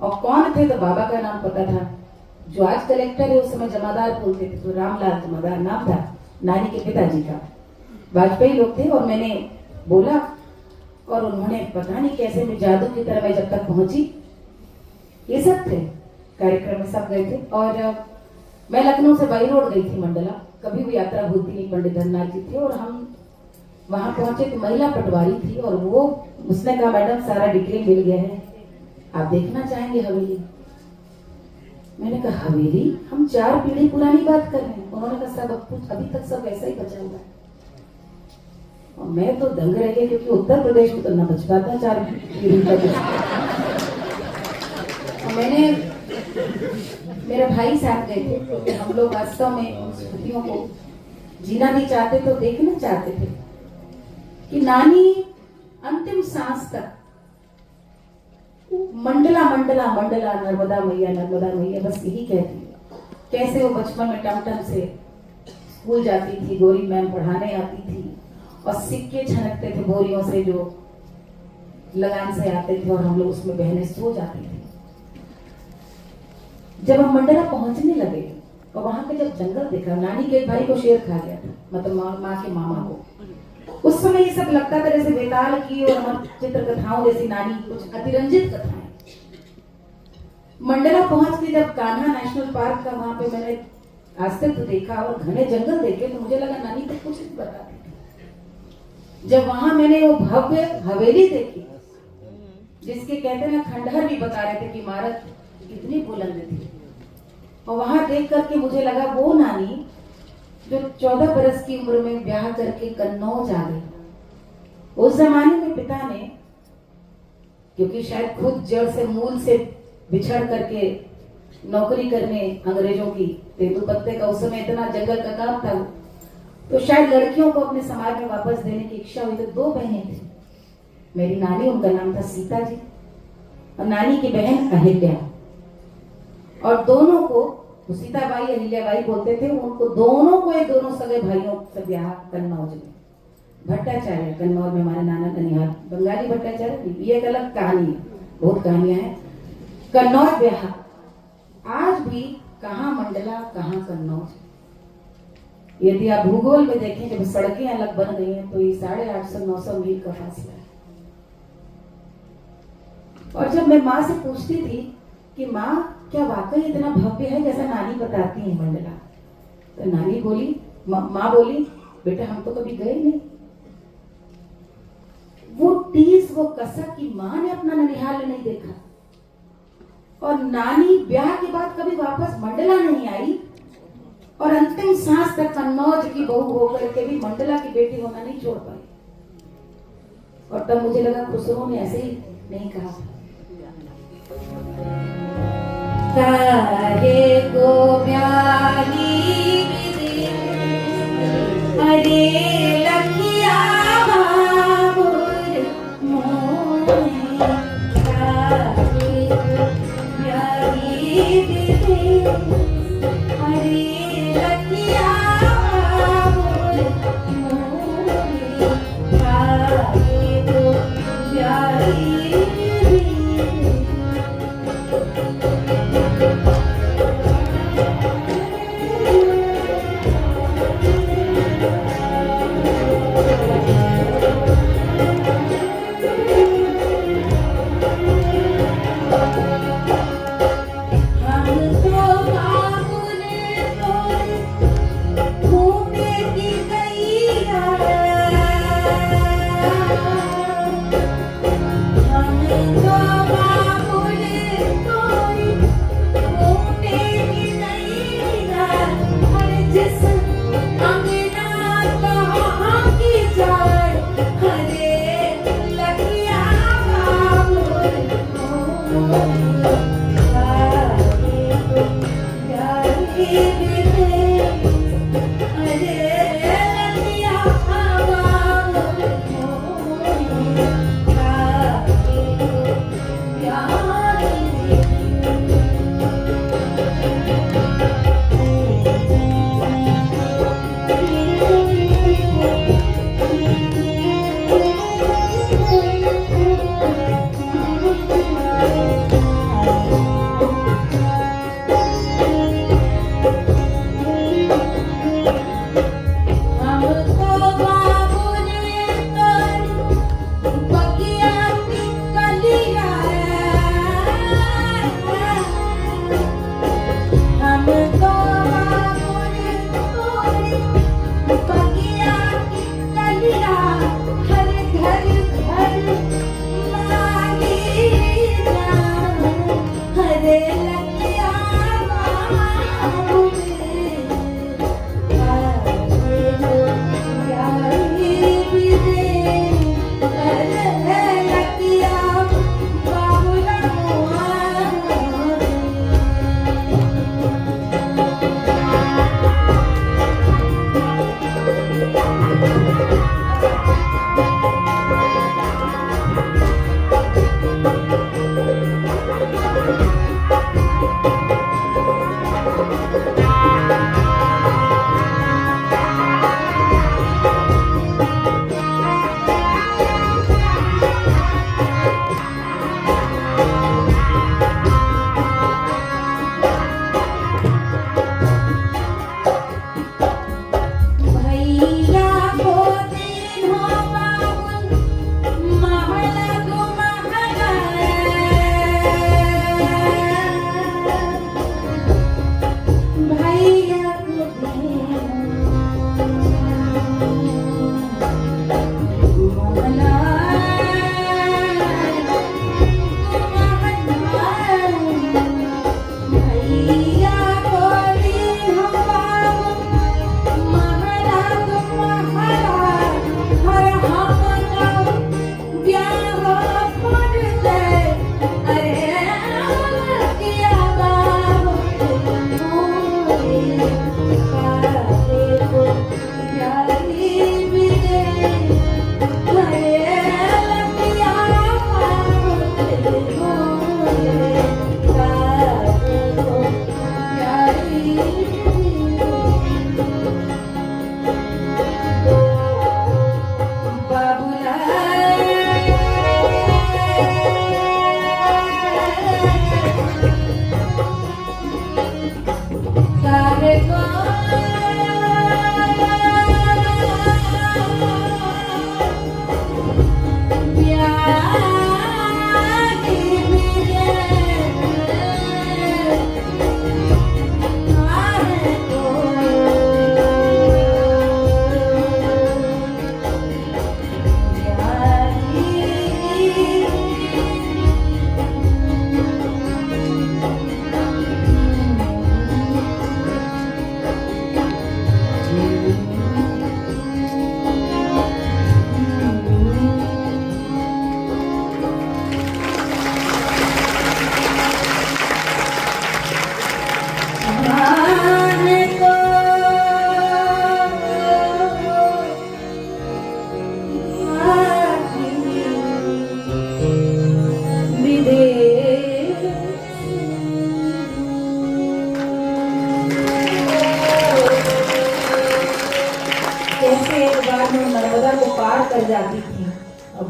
और कौन थे तो बाबा का नाम पता था। जो आज कलेक्टर है उस समय जमादार बोलते थे, तो रामलाल जमादार नाम था नानी के पिताजी का। वाजपेयी लोग थे और मैंने बोला और उन्होंने पता नहीं कैसे मैं जादू की तरह मैं जब तक पहुंची, ये सब थे कार्यक्रम में, सब गए थे। और मैं लखनऊ से बाई रोड गई थी मंडला, कभी भी यात्रा भूलती नहीं। पंडित धननाथ जी थे और हम वहां पहुंचे तो महिला पटवारी थी और वो उसने कहा मैडम सारा डिटेल मिल गया है, आप देखना चाहेंगे हवेली। मैंने कहा हवेली, हम 4 पीढ़ी पुरानी बात कर रहे हैं। उन्होंने कहा सब कुछ अभी तक सब ऐसा ही बचा हुआ है। और मैं तो दंग रह गई, क्योंकि उत्तर प्रदेश में तो न बच पाता 4 पीढ़ी तक। और मैंने, मेरे भाई साथ गए थे, क्योंकि हम लोग वास्तव में उन स्मृतियों को जीना भी चाहते, तो देखना चाहते थे कि नानी अंतिम सांस तक मंडला मंडला मंडला, नर्मदा मैया बस यही कहती है। कैसे वो बचपन में टमटम से स्कूल जाती थी, गोरी मैम पढ़ाने आती थी और सिक्के छनकते थे बोरियों से जो लगान से आते थे, और हम लोग उसमें बहनें सो जाती थी। जब हम मंडला पहुंचने लगे और वहां पे जब जंगल देखा, नानी के एक भाई को शेर खा गया था, मतलब माँ के मामा को। उस समय ये सब लगता था जैसे वेताल की और चित्र कथाओं जैसी नानी कुछ अतिरंजित कथाएं। मंडला पहुंच के जब कान्हा नेशनल पार्क का वहां पे मैंने अस्तित्व देखा और घने जंगल देखे, तो मुझे लगा नानी तो कुछ नहीं बताती थी। जब वहां मैंने वो भव्य हवेली देखी, जिसके कहते हैं खंडहर भी बता रहे थे कि इमारत कितनी बुलंद थी, और वहां देख करके मुझे लगा वो नानी जो 14 बरस की उम्र में ब्याह करके कन्नौज आ गई। उस जमाने में पिता ने, क्योंकि शायद खुद जड़ से मूल से बिछड़ करके नौकरी करने अंग्रेजों की, तेंदुपत्ते का उस समय इतना जंगल का काम था, तो शायद लड़कियों को अपने समाज में वापस देने की इच्छा हुई। तो 2 बहनें थी, मेरी नानी, उनका नाम था सीता जी, और नानी की बहन अहिल्या। और दोनों को सीताबाई अहिल्याबाई बोलते थे। उनको दोनों को एक दोनों सगे भाइयों से ब्याह कन्नौज में, भट्टाचार्य कन्नौज में, हमारे नाना ननिहाल बंगाली भट्टाचार्य, ये एक अलग कहानी है, बहुत कहानियां हैं। कन्नौज ब्याह आज भी कहाँ मंडला कहाँ कन्नौज। यदि आप भूगोल में देखें, जब सड़कें अलग बन गई हैं तो ये 850-900 मील का फासला है। और जब मैं माँ से पूछती थी कि माँ क्या वाकई इतना भव्य है जैसा नानी बताती है मंडला, तो नानी बोली, माँ बोली, बेटा हम तो कभी गए नहीं। वो टीस, वो कसक की माँ ने अपना ननिहाल नहीं देखा, और नानी ब्याह के बाद कभी वापस मंडला नहीं आई, और अंतिम सांस तक कन्नौज की बहू होकर के भी मंडला की बेटी होना नहीं छोड़ पाई। और तब मुझे लगा खुसरो ने ऐसे ही नहीं कहा, काहे को प्यारी विधि, अरे लखिया बाबुर मोहे, काहे को प्यारी विधि, अरे लखिया बाबुर मोहे, काहे को प्यारी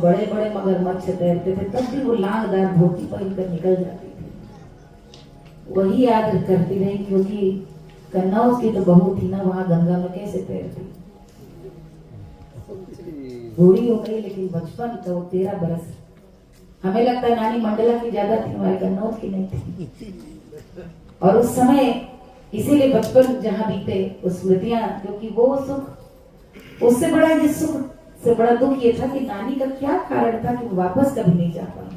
बड़े बड़े मगरमच्छ तैरते थे, तब भी वो लांगदार धोती पहनकर निकल जाती थी। वही याद करती रही, क्योंकि कन्नौज की तो बहू थी ना, वहां गंगा में कैसे तैरती। बूढ़ी हो गई, लेकिन बचपन तो 13 बरस, हमें लगता है नानी मंडला की ज्यादा थी, हमारे कन्नौज की नहीं थी। और उस समय इसीलिए बचपन जहां बीते, उस स्मृतियां, क्योंकि वो सुख, उससे बड़ा ये सुख से बड़ा दुख ये था कि नानी का क्या कारण था कि वो वापस कभी नहीं जा पाई।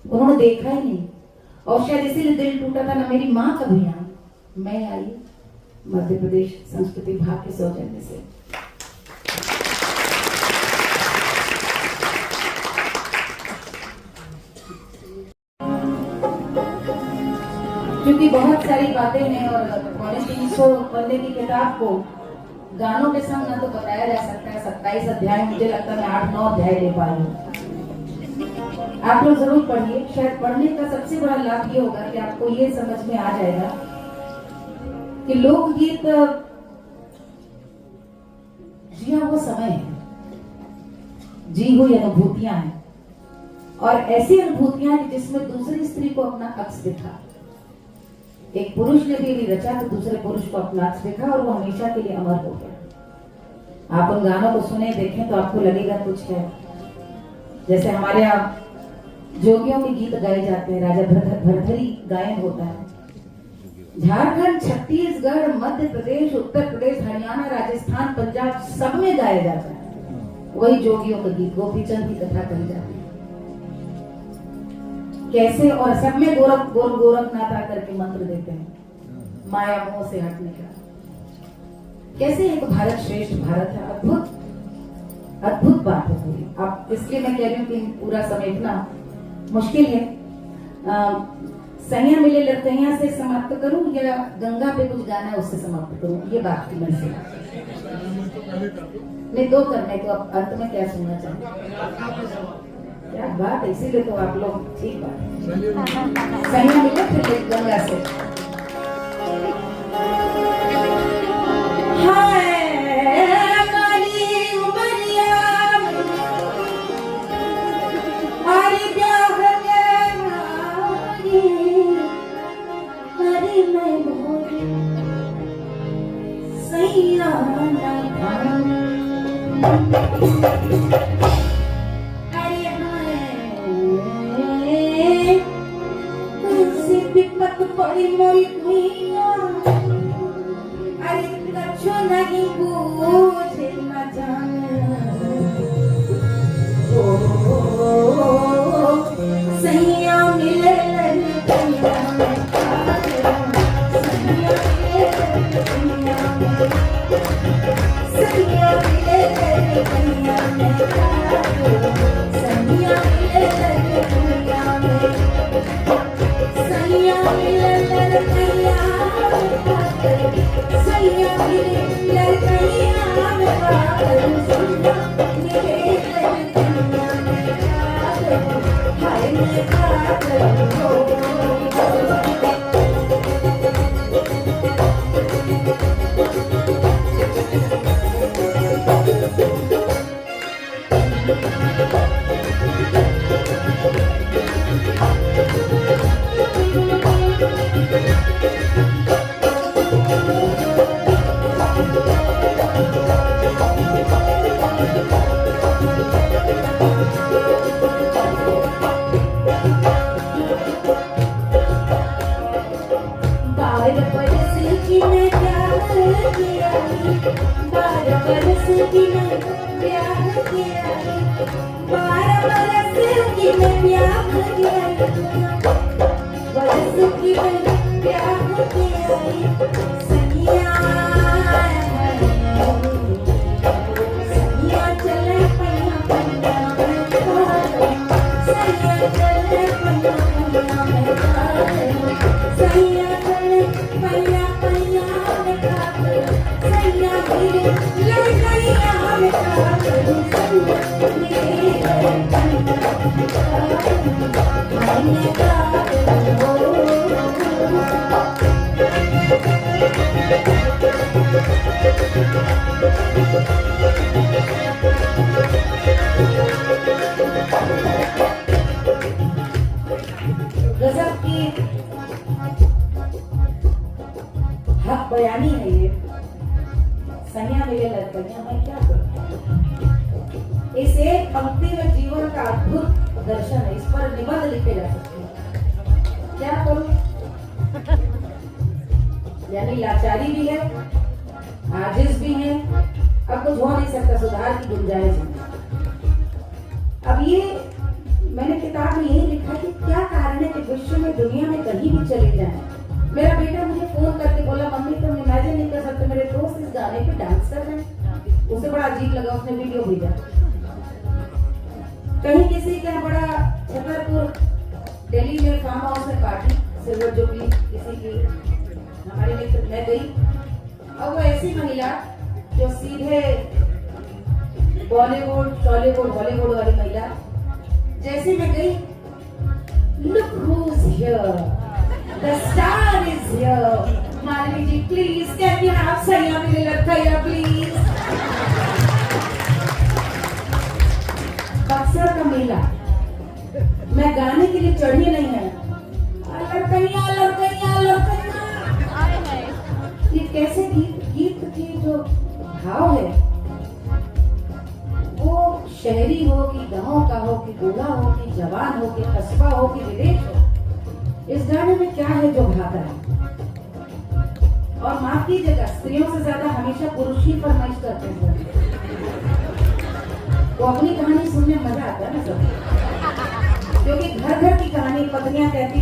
उन्होंने देखा ही नहीं, और शायद इसीलिए दिल टूटा था ना। मेरी माँ कभी आई, मैं आई मध्य प्रदेश संस्कृति विभाग के सौजन्य से। क्योंकि बहुत सारी बातें हैं और 350 पन्ने की किताब को गानों के संग ना तो बताया जा सकता है। 27 अध्याय, मुझे लगता है मैं 8-9 अध्याय ले पाई हूँ। आप लोग जरूर पढ़िए। शायद पढ़ने का सबसे बड़ा लाभ ये होगा कि आपको ये समझ में आ जाएगा कि लोकगीत जिया वो समय है, जी हुई अनुभूतियां हैं, और ऐसी अनुभूतियां हैं जिसमें दूसरी स्त्री को अपना अक्स दिखा। एक पुरुष ने भी रचा तो दूसरे पुरुष को अपना अक्स दिखा, और वो हमेशा के लिए अमर हो गया। आप उन गानों को सुने, देखें तो आपको लगेगा कुछ है। जैसे हमारे यहाँ जोगियों के गीत गाए जाते हैं, राजा भरथरी गायन होता है। झारखंड, छत्तीसगढ़, मध्य प्रदेश, उत्तर प्रदेश, हरियाणा, राजस्थान, पंजाब, सब में गाया जाता है वही जोगियों का गीत। गोपीचंद की कथा कही जाती है कैसे, और सब में गोरखनाथ आकर के मंत्र देते हैं माया मोह से हटने का। कैसे एक भारत श्रेष्ठ भारत है। अद्भुत अद्भुत बात है पूरी। अब इसलिए मैं कह रही हूँ कि पूरा समेटना मुश्किल है। सैया मिले लड़कैया से समाप्त करूं या गंगा पे कुछ गाना है उससे समाप्त करूं, ये बात की मैं से नहीं, दो करने तो अब अंत में क्या सुनना चाहिए। क्या बात है, इसीलिए तो आप लोग ठीक बात सैया मिले फिर गंगा से। विपत पड़ी मोरी भैया, अरे कछु नहीं पूछे न जाने। सैया मिले लड़कैया में, सैया मिले लड़कैया में, सैया मिले लड़कैया में, सैया मिले लड़कैया में, सैया मिले लड़कैया Thank you. बयानी है ये। सैया मिले लड़कैया, मैं क्या करूं? इस एक पंक्ति में जीवन का अद्भुत दर्शन है। इस पर निबंध लिखे जा सकते हैं। क्या करूं? यानी लाचारी भी है, आजिज भी है, अब कुछ हो नहीं सकता, सुधार की गुंजाइश है। अब ये मैंने किताब में यही लिखा कि क्या कारण है कि विश्व में, दुनिया में कहीं भी चले जाएं, मेरा बेटा मुझे फोन करके बोला, मम्मी तुम इमेजिन नहीं कर सकते, मेरे दोस्त इस गाने पे डांस कर रहे हैं। उसे बड़ा अजीब लगा, उसने वीडियो भेजा। कहीं किसी का बड़ा छतरपुर दिल्ली में फार्म हाउस में पार्टी, सिल्वर जुबली किसी की, हमारे मित्र, मैं गई और वो ऐसी महिला जो सीधे बॉलीवुड, टॉलीवुड, हॉलीवुड वाली महिला, जैसे मैं गई, look who's here, the star is here, Malini ji please can you have सैया मेरे लड़कैया प्लीज। बक्सर का मेला, मैं गाने के लिए चढ़ी नहीं है, लड़कैया लड़कैया लड़कैया। ये कैसे गीत की जो भाव है, वो शहरी हो कि गांव का हो कि बूढ़ा हो कि जवान हो कि कस्बा हो कि विदेश हो, इस गाने में क्या है जो भाता है। और माफ कीजिएगा, स्त्रियों से ज्यादा हमेशा पुरुष ही फरमाइश करते हैं। वो अपनी कहानी सुनने मजा आता है ना सब, क्योंकि घर घर की कहानी पत्नियां कहती,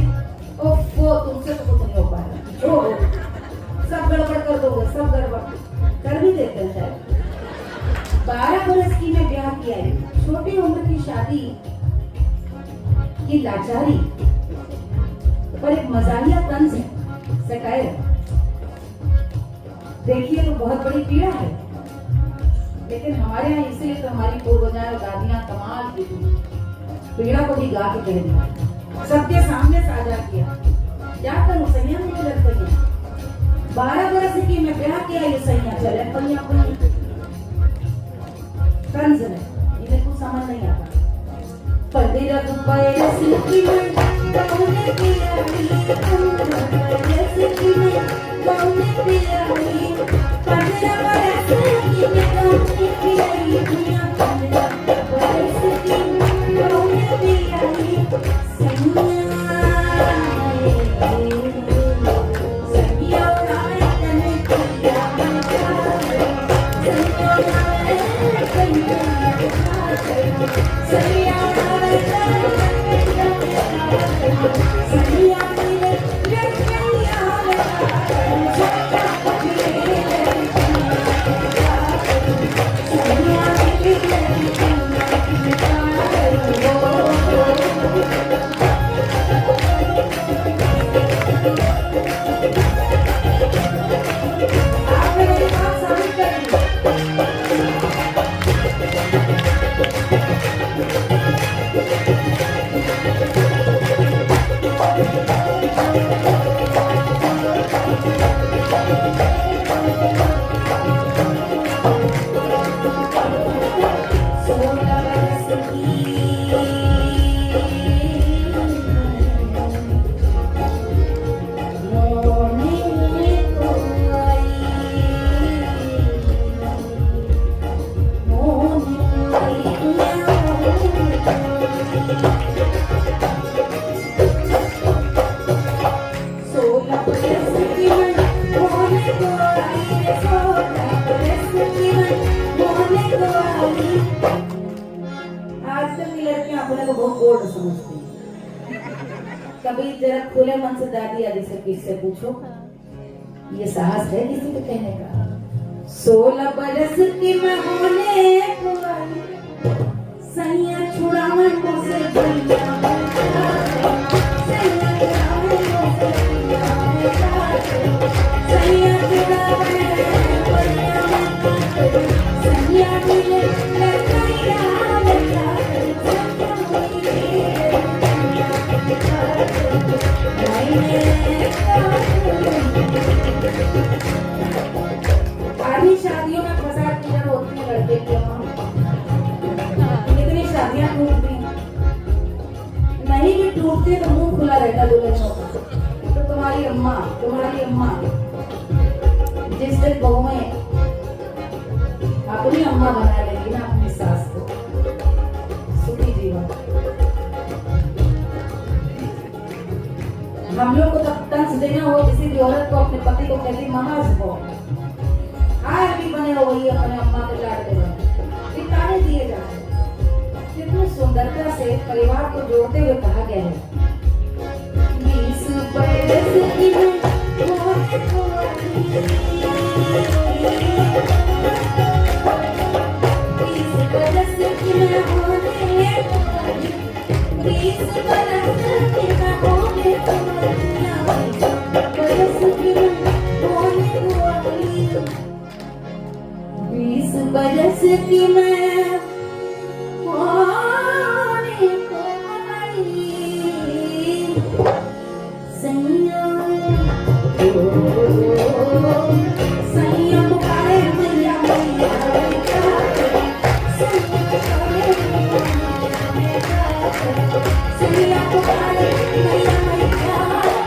ओह वो तुमसे तो कुछ नहीं हो पाया, छोड़ो सब गड़बड़ कर दोगे, सब गड़बड़ कर भी देते हैं शायद। 12 बरस की मैं ब्याह किया है, छोटी उम्र की शादी की लाचारी पर एक मजालिया तंज है, शिकायत देखिए तो बहुत बड़ी पीड़ा है, लेकिन हमारे यहाँ इसलिए तो हमारी पूर्वजाएं और दादियां कमाल की थी, पीड़ा को भी गा के कह दिया, सबके सामने साझा किया। क्या करूं सैया मुझे लड़कैया, 12 बरस की मैं ब्याह किया, ये सैया चले पैया पैया। तंज है, इन्हें कुछ समझ नहीं आता। पंदिरा दुबई सिटी में गाउने पिया सिटी में गाउने पिया, पंदिरा बरस की मैं गाउने पिया, दुनिया पंदिरा बरस की गाउने पिया सैया। कभी जरा खुले मन से दादी आदि से किससे पूछो, ये साहस है किसी को कहने का। 16 बरस की मैं होने को आई, सैया छुड़ावन को से भैया, सैया छुड़ावन को से भैया, सैया छुड़ावन भैया, सैया मिले लड़कैया आधी शादियों में फसाद की जड़ होती है लड़के की अम्मा, कितनी शादियां टूटती नहीं भी टूटते तो मुंह खुला रहता दुल्हनों का, तो तुम्हारी अम्मा जिस दिन बहुएं अपनी अम्मा बना लेगी ना अपनी सास को, सुखी जीवन। हम लोग को तब तंज देना हो किसी भी औरत को अपने पति को कहती महाज हो, आज भी बने हो वही अपने अम्मा को लाडते बने, ताने दिए जाते। कितनी सुंदरता से परिवार को जोड़ते हुए कहा गया है, 20 बरस की बरस की मैं होने को आई सैया, सैया पुकारे मैया मैया सैया पुकारे मैया मैया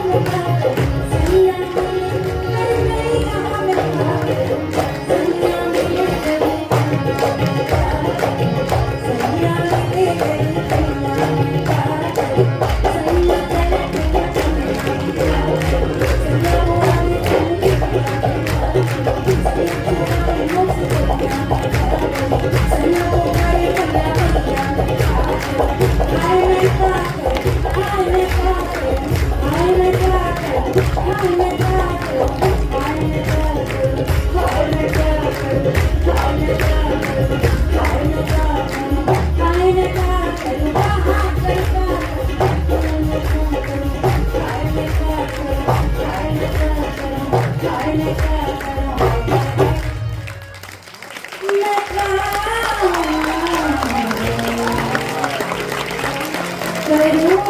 करूं